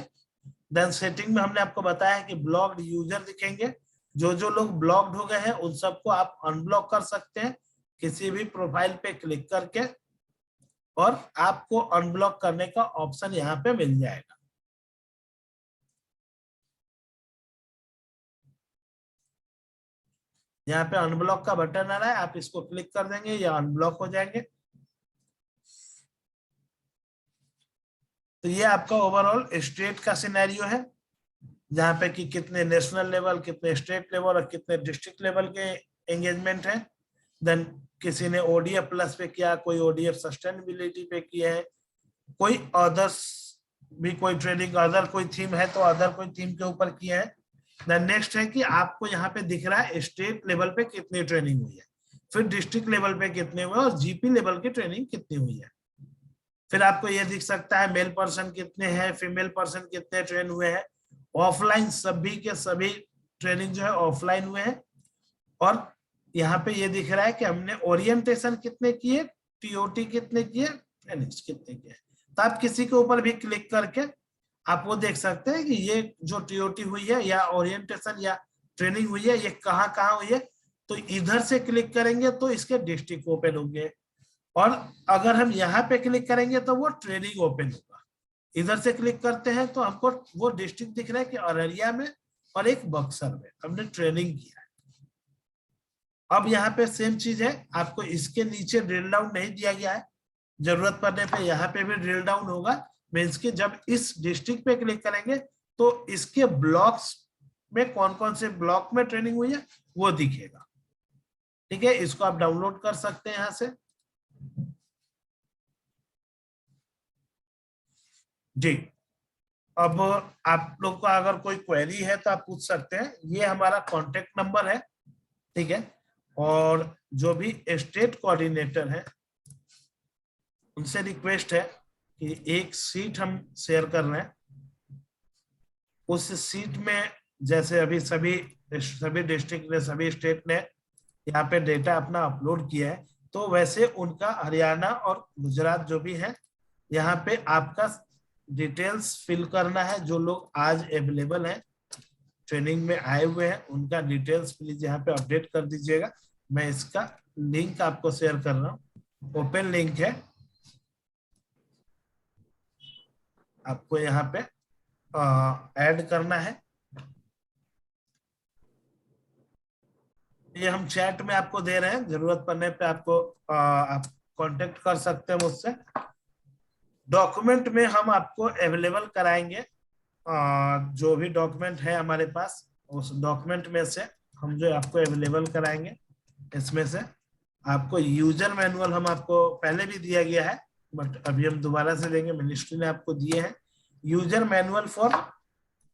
देन सेटिंग में हमने आपको बताया कि ब्लॉक्ड यूजर दिखेंगे, जो जो लोग ब्लॉक्ड हो गए हैं उन सबको आप अनब्लॉक कर सकते हैं किसी भी प्रोफाइल पे क्लिक करके, और आपको अनब्लॉक करने का ऑप्शन यहाँ पे मिल जाएगा। यहाँ पे अनब्लॉक का बटन आ रहा है, आप इसको क्लिक कर देंगे या अनब्लॉक हो जाएंगे। तो ये आपका ओवरऑल स्टेट का सिनेरियो है, जहाँ पे कि कितने नेशनल लेवल, कितने स्टेट लेवल और कितने डिस्ट्रिक्ट लेवल के एंगेजमेंट है। देन किसी ने ओडीएफ प्लस पे किया, कोई ओडीएफ सस्टेनेबिलिटी पे किया है, कोई अदर्स भी कोई ट्रेनिंग अदर कोई थीम है तो अदर कोई थीम के ऊपर किया है। देन नेक्स्ट है कि आपको यहाँ पे दिख रहा है स्टेट लेवल पे कितनी ट्रेनिंग हुई है, फिर डिस्ट्रिक्ट लेवल पे कितने हुए और जीपी लेवल की ट्रेनिंग कितनी हुई है। फिर आपको ये दिख सकता है मेल पर्सन कितने हैं, फीमेल पर्सन कितने ट्रेन हुए हैं। ऑफलाइन सभी के सभी ट्रेनिंग जो है ऑफलाइन हुए हैं। और यहाँ पे ये दिख रहा है कि हमने ओरिएंटेशन कितने किए, टीओटी कितने किए, ट्रेनिंग्स कितने किए। तो आप किसी के ऊपर भी क्लिक करके आप वो देख सकते हैं कि ये जो टीओटी हुई है या ओरिएंटेशन या ट्रेनिंग हुई है ये कहाँ कहाँ हुई है। तो इधर से क्लिक करेंगे तो इसके डिस्ट्रिक्ट ओपन होंगे, और अगर हम यहाँ पे क्लिक करेंगे तो वो ट्रेनिंग ओपन होगा। इधर से क्लिक करते हैं तो हमको वो डिस्ट्रिक्ट दिख रहा है कि अररिया में और एक बक्सर में हमने ट्रेनिंग किया है। अब यहाँ पे सेम चीज है, आपको इसके नीचे ड्रिल डाउन नहीं दिया गया है, जरूरत पड़ने पे यहाँ पे भी ड्रिल डाउन होगा। मीन्स कि जब इस डिस्ट्रिक्ट पे क्लिक करेंगे तो इसके ब्लॉक्स में कौन कौन से ब्लॉक में ट्रेनिंग हुई है वो दिखेगा, ठीक है। इसको आप डाउनलोड कर सकते हैं यहाँ से। जी, अब आप लोग का अगर कोई क्वेरी है तो आप पूछ सकते हैं। ये हमारा कॉन्टेक्ट नंबर है, ठीक है। और जो भी स्टेट कोऑर्डिनेटर है उनसे रिक्वेस्ट है कि एक सीट हम शेयर कर रहे हैं, उस सीट में जैसे अभी सभी डिस्ट्रिक्ट ने सभी स्टेट ने यहाँ पे डेटा अपना अपलोड किया है, तो वैसे उनका हरियाणा और गुजरात जो भी है यहाँ पे आपका डिटेल्स फिल करना है। जो लोग आज अवेलेबल हैं ट्रेनिंग में आए हुए हैं उनका डिटेल्स प्लीज यहाँ पे अपडेट कर दीजिएगा। मैं इसका लिंक आपको शेयर कर रहा हूँ, ओपन लिंक है, आपको यहाँ पे ऐड करना है। ये हम चैट में आपको दे रहे हैं, जरूरत पड़ने पे आपको आप कांटेक्ट कर सकते हैं मुझसे। डॉक्यूमेंट में हम आपको अवेलेबल कराएंगे, जो भी डॉक्यूमेंट है हमारे पास उस डॉक्यूमेंट में से हम जो आपको अवेलेबल कराएंगे, इसमें से आपको यूजर मैनुअल हम आपको पहले भी दिया गया है, बट अभी हम दोबारा से देंगे, मिनिस्ट्री ने आपको दिए हैं user manual for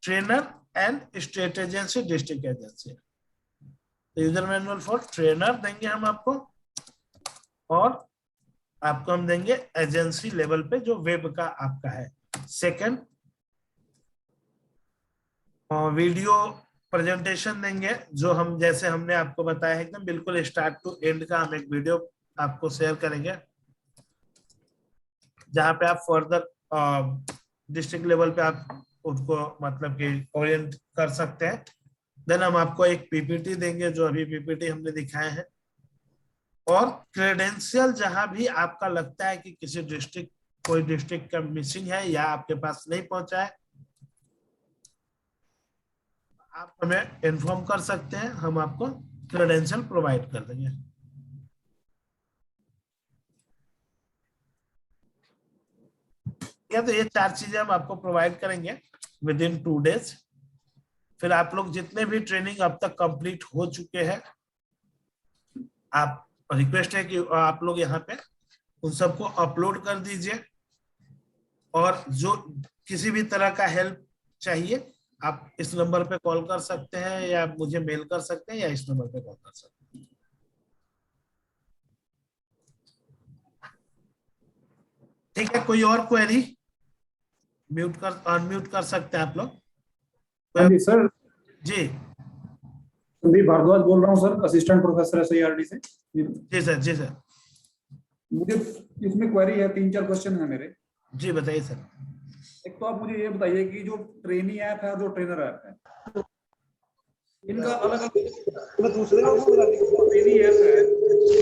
trainer and state agency, district agency. तो यूजर मैनुअल फॉर ट्रेनर देंगे हम आपको, और आपको हम देंगे एजेंसी लेवल पे जो वेब का आपका है। सेकंड, वीडियो प्रेजेंटेशन देंगे, जो हम जैसे हमने आपको बताया है एकदम बिल्कुल स्टार्ट टू एंड का हम एक वीडियो आपको शेयर करेंगे, जहां पे आप फर्दर डिस्ट्रिक्ट लेवल पे आप उसको मतलब कि ओरिएंट कर सकते हैं। देन हम आपको एक पीपीटी देंगे, जो अभी पीपीटी हमने दिखाए हैं, और क्रेडेंशियल जहां भी आपका लगता है कि किसी डिस्ट्रिक्ट, कोई डिस्ट्रिक्ट का मिसिंग है या आपके पास नहीं पहुंचा है, आप हमें इन्फॉर्म कर सकते हैं, हम आपको क्रेडेंशियल प्रोवाइड कर देंगे। तो ये 4 चीजें हम आपको प्रोवाइड करेंगे विद इन 2 days। फिर आप लोग जितने भी ट्रेनिंग अब तक कंप्लीट हो चुके हैं, आप रिक्वेस्ट है कि आप लोग यहाँ पे उन सबको अपलोड कर दीजिए, और जो किसी भी तरह का हेल्प चाहिए आप इस नंबर पे कॉल कर सकते हैं, या मुझे मेल कर सकते हैं, या इस नंबर पे कॉल कर सकते हैं। ठीक है, कोई और क्वेरी? म्यूट कर, अनम्यूट कर सकते हैं आप लोग। हाँ जी सर, जी संदीप भारद्वाज बोल रहा हूँ सर, असिस्टेंट प्रोफेसर SIRD से। जी सर, जी सर, मुझे इसमें क्वेरी है, 3-4 क्वेश्चन है मेरे। जी बताइए सर। एक तो आप मुझे ये बताइए कि जो ट्रेनी ऐप है और जो ट्रेनर ऐप है, इनका अलग अलग दूसरे ट्रेनी ऐप है,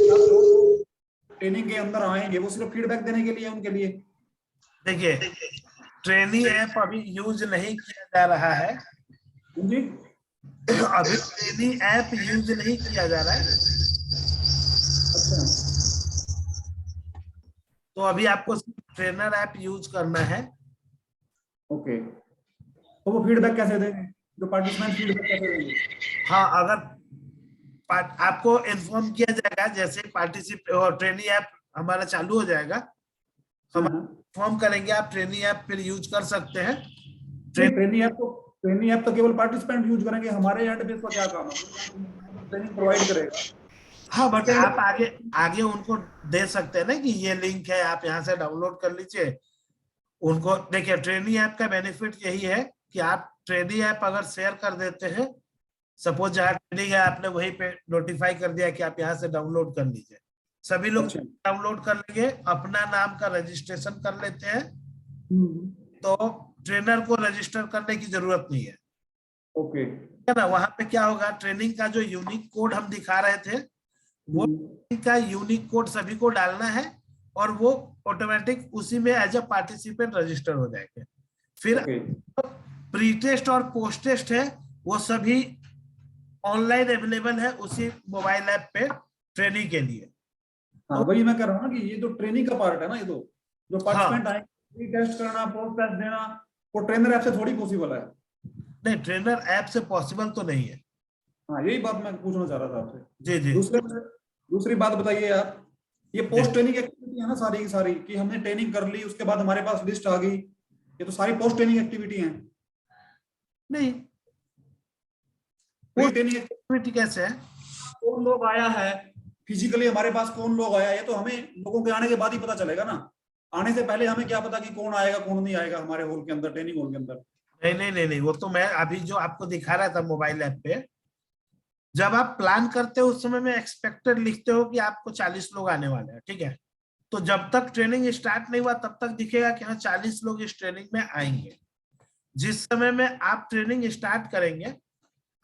जो ट्रेनिंग के अंदर आएंगे वो सिर्फ फीडबैक देने के लिए उनके लिए? देखिए, ट्रेनी ऐप अभी यूज नहीं किया जा रहा है जी, अभी ट्रेनी ऐप यूज नहीं किया जा रहा है। अच्छा, तो अभी आपको ट्रेनर ऐप यूज करना है। ओके। तो वो फीडबैक कैसे देंगे, जो पार्टिसिपेंट फीडबैक कैसे देंगे? हाँ, अगर आपको इन्फॉर्म किया जाएगा, जैसे ट्रेनी ऐप हमारा चालू हो जाएगा, हम इन्फॉर्म करेंगे, आप ट्रेनी ऐप फिर यूज कर सकते हैं। ट्रेनी ऐप तो केवल पार्टिसिपेंट यूज करेंगे, हमारे एंड पे इसका क्या काम है? ट्रेनिंग प्रोवाइड करेगा। हाँ, बट आप आगे आगे उनको दे सकते हैं ना कि ये लिंक है, आप यहाँ से डाउनलोड कर लीजिए। उनको देखिए, ट्रेनी ऐप का बेनिफिट यही है कि आप ट्रेनी ऐप अगर शेयर कर देते हैं, सपोज जहाँ ट्रेनिंग है आपने वहीं पे नोटिफाई कर दिया कि आप यहाँ से डाउनलोड कर लीजिए, सभी लोग डाउनलोड कर लेंगे, अपना नाम का रजिस्ट्रेशन कर लेते हैं, तो ट्रेनर को रजिस्टर करने की जरूरत नहीं है। ओके, है ना? वहां पे क्या होगा, ट्रेनिंग का जो यूनिक कोड हम दिखा रहे थे, वो का यूनिक कोड सभी को डालना है, और वो ऑटोमेटिक उसी में एज अ पार्टिसिपेंट रजिस्टर हो जाएंगे। फिर प्री टेस्ट और पोस्ट टेस्ट है, वो सभी ऑनलाइन अवेलेबल है उसी मोबाइल ऐप पे ट्रेनिंग के लिए। हाँ, वही मैं कह रहा हूँ ना कि ये जो ट्रेनिंग का पार्ट है ना, ये तो जो पार्टिसिपेंट आए, प्री टेस्ट करना, पोस्ट टेस्ट देना, वो ट्रेनर ऐप से थोड़ी पॉसिबल है। नहीं, ट्रेनर ऐप से पॉसिबल तो नहीं है। हाँ, यही बात मैं पूछना चाह रहा था आपसे। जी जी। दूसरी बात बताइए आप, ये पोस्ट ट्रेनिंग एक्टिविटी है ना सारी की सारी, कि हमने ट्रेनिंग कर ली, उसके बाद हमारे पास लिस्ट आ गई, ये तो सारी पोस्ट ट्रेनिंग एक्टिविटी है? नहीं, पोस्ट ट्रेनिंग एक्टिविटी कैसे है? कौन लोग आया है फिजिकली, हमारे पास कौन लोग आया, ये तो हमें लोगों के आने के बाद ही पता चलेगा ना। आने से पहले हमें क्या पता कि कौन आएगा कौन नहीं आएगा हमारे हॉल के अंदर, ट्रेनिंग हॉल के अंदर? नहीं, वो तो मैं अभी जो आपको दिखा रहा था मोबाइल ऐप पे, जब आप प्लान करते हो उस समय में एक्सपेक्टेड लिखते हो कि आपको 40 लोग आने वाले हैं, ठीक है? तो जब तक ट्रेनिंग स्टार्ट नहीं हुआ तब तक दिखेगा कि हाँ 40 लोग इस ट्रेनिंग में आएंगे। जिस समय में आप ट्रेनिंग स्टार्ट करेंगे,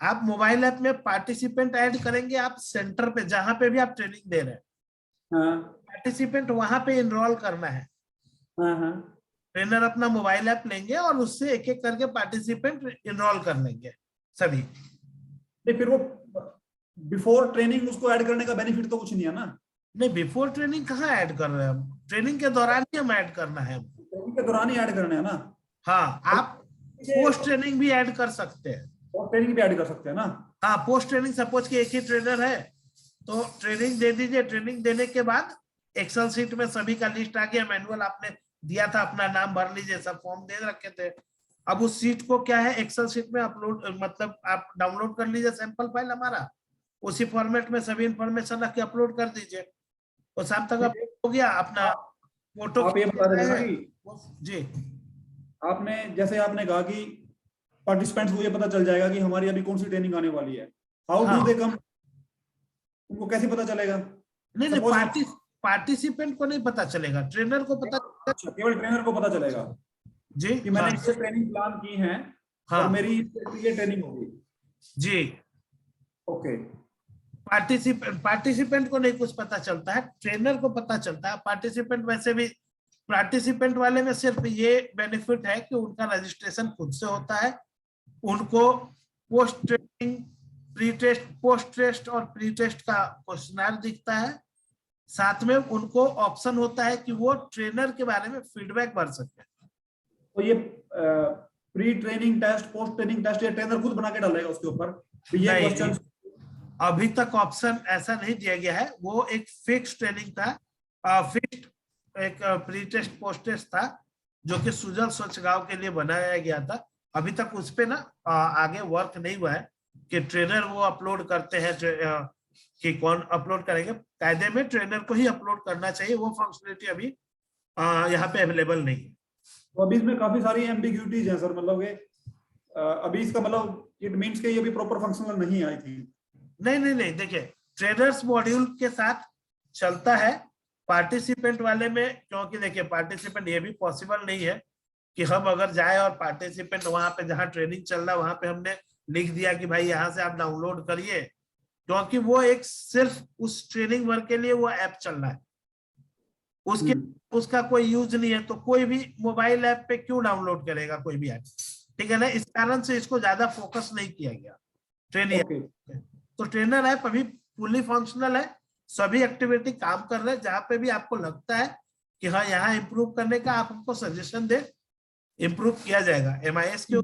आप मोबाइल ऐप में पार्टिसिपेंट ऐड करेंगे, आप सेंटर पे जहां पे भी आप ट्रेनिंग दे रहे हैं, पार्टिसिपेंट वहां पे इनरोल करना है। ट्रेनर अपना मोबाइल ऐप लेंगे और उससे एक एक करके पार्टिसिपेंट इनरोल कर लेंगे सभी। फिर वो बिफोर ट्रेनिंग उसको ऐड करने का बेनिफिट तो कुछ नहीं है ना? नहीं, बिफोर ट्रेनिंग कहाँ ऐड कर रहे हैं हम, ट्रेनिंग के दौरान ही हम ऐड करना है हमको। ट्रेनिंग के दौरान ही ऐड करना है ना, हाँ, आप पोस्ट ट्रेनिंग भी ऐड कर सकते हैं। और ट्रेनिंग भी ऐड कर सकते हैं ना। हाँ, पोस्ट ट्रेनिंग, सपोज कि एक ही ट्रेनर है तो ट्रेनिंग दे दीजिए, ट्रेनिंग देने के बाद एक्सेल शीट में सभी का लिस्ट आ गया, मैनुअल आपने दिया था, अपना नाम भर लीजिए, सब फॉर्म दे रखे थे। अब उस सीट को क्या है, एक्सेल शीट में अपलोड, मतलब आप डाउनलोड कर लीजिए सैंपल फाइल हमारा, उसी फॉर्मेट में सभी इंफॉर्मेशन रख के अपलोड कर दीजिए, और शाम तक अपलोड हो गया अपना फोटो। आप ये बता रहे थे ना कि जी, आपने जैसे आपने कहा कि पार्टिसिपेंट्स को ये पता चल जाएगा कि हमारी अभी कौन सी ट्रेनिंग आने वाली है, हाउ डू दे कम, उनको कैसे पता चलेगा? नहीं नहीं, पार्टिसिपेंट को नहीं पता चलेगा, ट्रेनर को पता। अच्छा, केवल ट्रेनर को पता चलेगा जी, कि मैंने ये ट्रेनिंग प्लान की है हाँ, और मेरी ये ट्रेनिंग होगी। जी। ओके, पार्टिसिपेंट को नहीं कुछ पता चलता है, ट्रेनर को पता चलता है। पार्टिसिपेंट वैसे भी, पार्टिसिपेंट वाले में सिर्फ ये बेनिफिट है कि उनका रजिस्ट्रेशन खुद से होता है, उनको post training, pre test, post test और प्री टेस्ट का क्वेश्चनर दिखता है, साथ में उनको ऑप्शन होता है कि वो ट्रेनर के बारे में फीडबैक भर सकते हैं। तो ये pre training test, post training test ये ट्रेनर खुद बना के डालेगा उसके ऊपर, ये क्वेश्चन? अभी तक ऑप्शन ऐसा नहीं दिया गया है, वो एक फिक्स ट्रेनिंग था, फिक्स्ड एक प्री टेस्ट पोस्ट टेस्ट था जो कि सुजल स्वच्छ गांव के लिए बनाया गया था। अभी तक उस पे ना आगे वर्क नहीं हुआ है कि ट्रेनर वो अपलोड करते हैं, कि कौन अपलोड करेंगे। कायदे में ट्रेनर को ही अपलोड करना चाहिए, वो फंक्शनलिटी अभी यहाँ पे अवेलेबल नहीं है। तो अभी इसमें काफी सारी एम्बिग्यूटीज हैं सर, मतलब अभी इसका मतलब इट मींस कि ये भी प्रॉपर फंक्शनल नहीं आई थी। नहीं, देखिए, ट्रेनर्स मॉड्यूल के साथ चलता है, पार्टिसिपेंट वाले में, क्योंकि देखिए पार्टिसिपेंट ये भी पॉसिबल नहीं है कि हम अगर जाए और पार्टिसिपेंट वहां पे जहां ट्रेनिंग चल रहा है वहां पे हमने लिख दिया कि भाई यहाँ से आप डाउनलोड करिए, क्योंकि वो एक सिर्फ उस ट्रेनिंग वर्क के लिए वो ऐप चल रहा है, उसका कोई यूज नहीं है, तो कोई भी मोबाइल ऐप पे क्यों डाउनलोड करेगा कोई भी ऐप, ठीक है ना। इस कारण से इसको ज्यादा फोकस नहीं किया गया ट्रेनिंग। तो ट्रेनर ऐप अभी फुली फंक्शनल है, सभी एक्टिविटी काम कर रहे हैं, जहां पे भी आपको लगता है कि हाँ यहाँ इम्प्रूव करने का, आप हमको सजेशन दे, इम्प्रूव किया जाएगा। MIS के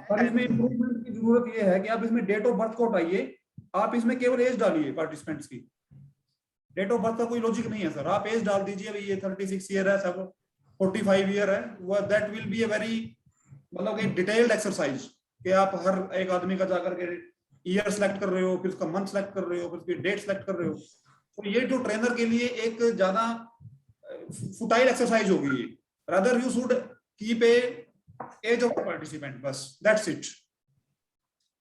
पर इसमें इम्प्रूवमेंट की जरूरत ये है कि आप इसमें डेट ऑफ बर्थ को हटाइए, आप इसमें केवल एज डालिए पार्टिसिपेंट्स की। डेट ऑफ बर्थ का कोई लॉजिक नहीं है सर, आप एज डाल दीजिए, अभी ये 36 ईयर है, सब 45 ईयर है, वो that will be a very, मतलब एक डिटेल्ड एक्सरसाइज कि आप हर एक आदमी का जाकर के ईयर सेलेक्ट कर रहे हो, फिर उसका मंथ सेलेक्ट कर रहे हो, फिर उसकी डेट सेलेक्ट कर रहे हो। तो ये जो ट्रेनर के लिए एक ज्यादा फुटाइल एक्सरसाइज होगी, rather you should keep a age of participant, बस दैट्स इट।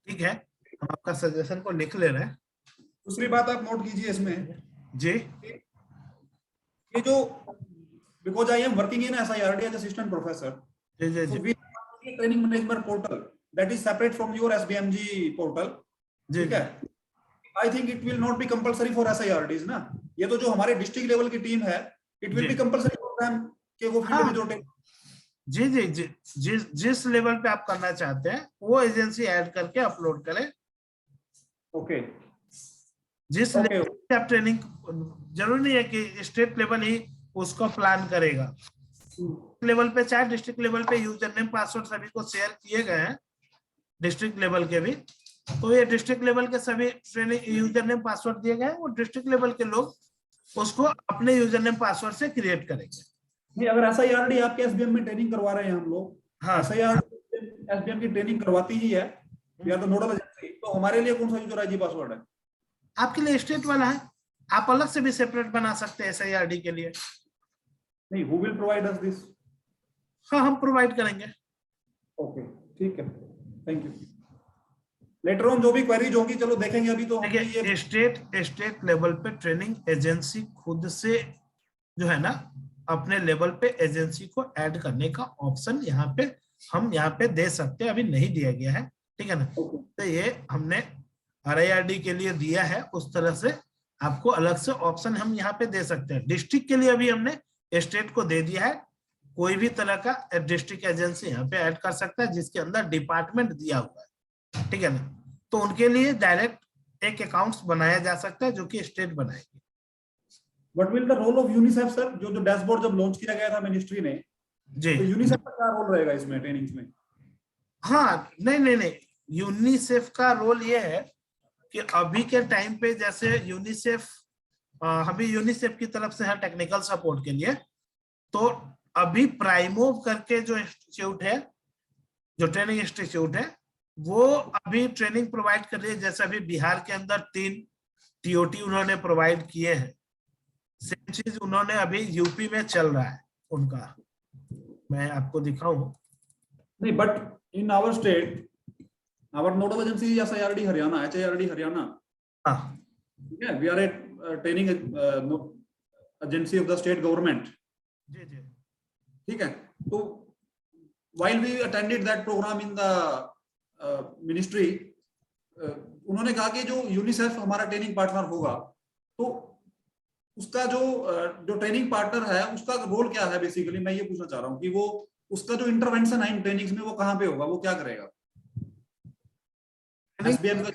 ठीक है, हम आपका सजेशन को लिख ले रहे हैं। दूसरी बात आप नोट कीजिए इसमें जी, ये जो, because I am working in SIRD as assistant professor, training management portal that is separate from your SBMG portal, ठीक है। I think it will not be compulsory for SIRDs ना, ये तो जो हमारे डिस्ट्रिक्ट लेवल की टीम है, it will be compulsory for them कि वो फील्ड में जो जी, जिस लेवल पे आप करना चाहते हैं वो एजेंसी ऐड करके अपलोड करें। ओके, जिस लेवल पे आप ट्रेनिंग, जरूरी नहीं है कि स्टेट लेवल ही उसको प्लान करेगा, लेवल पे चाहे डिस्ट्रिक्ट लेवल पे यूजर नेम पासवर्ड सभी को शेयर किए गए हैं, डिस्ट्रिक्ट लेवल के भी, तो ये डिस्ट्रिक्ट लेवल के सभी ट्रेनिंग यूजर नेम पासवर्ड दिए गए हैं, वो डिस्ट्रिक्ट लेवल के लोग उसको अपने यूजर नेम पासवर्ड से क्रिएट करेंगे। नहीं, अगर SIRD आपके SBM में ट्रेनिंग करवा रहे हैं हम लोग, हाँ, SIRD SBM की ट्रेनिंग करवाती ही है, we are the nodal agency, तो हमारे लिए कौन सा यूजर ID पासवर्ड है? आपके लिए स्टेट वाला है, आप अलग से भी सेपरेट बना सकते हैं SIRD के लिए। नहीं, who will provide us this? हाँ, हम प्रोवाइड करेंगे। ओके, ठीक है, थैंक यू। लेटर ऑन जो भी क्वेरीज होगी चलो देखेंगे, अभी तो ये स्टेट लेवल पे ट्रेनिंग एजेंसी खुद से जो है ना, अपने लेवल पे एजेंसी को ऐड करने का ऑप्शन यहाँ पे दे सकते हैं, अभी नहीं दिया गया है, ठीक है ना। तो ये हमने RIRD के लिए दिया है, उस तरह से आपको अलग से ऑप्शन हम यहाँ पे दे सकते हैं। डिस्ट्रिक्ट के लिए अभी हमने स्टेट को दे दिया है, कोई भी तरह का डिस्ट्रिक्ट एजेंसी यहाँ पे ऐड कर सकता है जिसके अंदर डिपार्टमेंट दिया हुआ है, ठीक है ना। तो उनके लिए डायरेक्ट एक अकाउंट्स बनाया जा सकता है जो कि स्टेट बनाएगी। What will the role of UNICEF sir? जो डैशबोर्ड जब लॉन्च किया गया था मिनिस्ट्री ने, जी तो यूनिसेफ का क्या रोल रहेगा इसमें ट्रेनिंग्स में? हाँ, नहीं, यूनिसेफ का रोल ये है कि अभी के टाइम पे जैसे यूनिसेफ, अभी यूनिसेफ की तरफ से है टेक्निकल सपोर्ट के लिए, तो अभी प्राइमोव करके जो इंस्टीट्यूट है, जो ट्रेनिंग इंस्टीट्यूट है, वो अभी ट्रेनिंग प्रोवाइड कर रही है। जैसे अभी बिहार के अंदर 3 टीओटी उन्होंने प्रोवाइड किए हैं, सेम चीज उन्होंने अभी यूपी में चल रहा है उनका, मैं आपको दिखाऊं। नहीं, but in our state, our nodal agency SIRD Haryana, HIRD Haryana, हाँ ठीक है, we are a training agency of the state government, जी जी ठीक है। तो while we attended that program in the ministry, उन्होंने कहा कि जो यूनिसेफ हमारा ट्रेनिंग पार्टनर होगा, तो उसका जो ट्रेनिंग पार्टनर है उसका रोल क्या है बेसिकली, मैं ये पूछना चाह रहा हूँ कि वो उसका जो इंटरवेंशन है इन ट्रेनिंग्स में वो कहाँ पे होगा, वो क्या करेगा? SBM का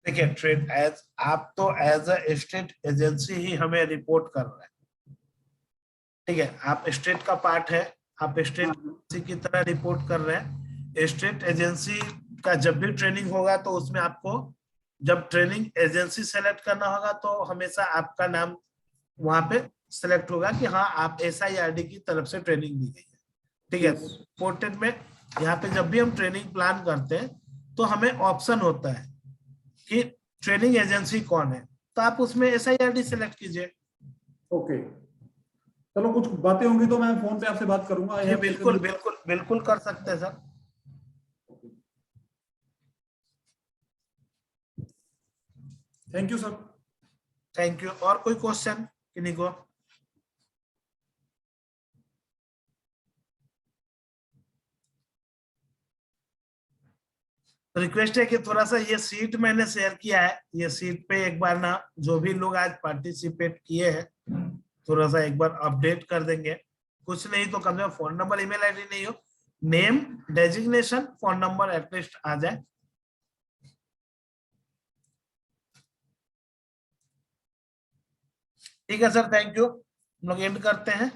देखिए, ट्रेड एज आप तो एज अ स्टेट एजेंसी ही हमें रिपोर्ट कर रहे हैं, ठीक है, आप स्टेट का पार्ट है, आप स्टेट एजेंसी की तरह रिपोर्ट कर रहे हैं। स्टेट एजेंसी का जब भी ट्रेनिंग होगा तो उसमें आपको जब ट्रेनिंग एजेंसी सेलेक्ट करना होगा तो हमेशा आपका नाम वहां पे सेलेक्ट होगा कि हाँ आप SIRD की तरफ से ट्रेनिंग दी गई है, ठीक है। पोर्टल में यहाँ पे जब भी हम ट्रेनिंग प्लान करते हैं तो हमें ऑप्शन होता है कि ट्रेनिंग एजेंसी कौन है, तो आप उसमें SIRD सेलेक्ट कीजिए। ओके, चलो कुछ बातें होंगी तो मैं फोन पे आपसे बात करूंगा। जी बिल्कुल बिल्कुल बिल्कुल कर सकते हैं sir. Thank you sir. Thank you. और कोई क्वेश्चन किन्हीं को? रिक्वेस्ट है कि थोड़ा सा ये सीट मैंने शेयर किया है, ये सीट पे एक बार ना जो भी लोग आज पार्टिसिपेट किए हैं थोड़ा सा एक बार अपडेट कर देंगे, कुछ नहीं तो कम से कम फोन नंबर, ईमेल आईडी नहीं हो, name, designation, phone number at least आ जाए। ठीक है सर, थैंक यू। हम लोग एंड करते हैं।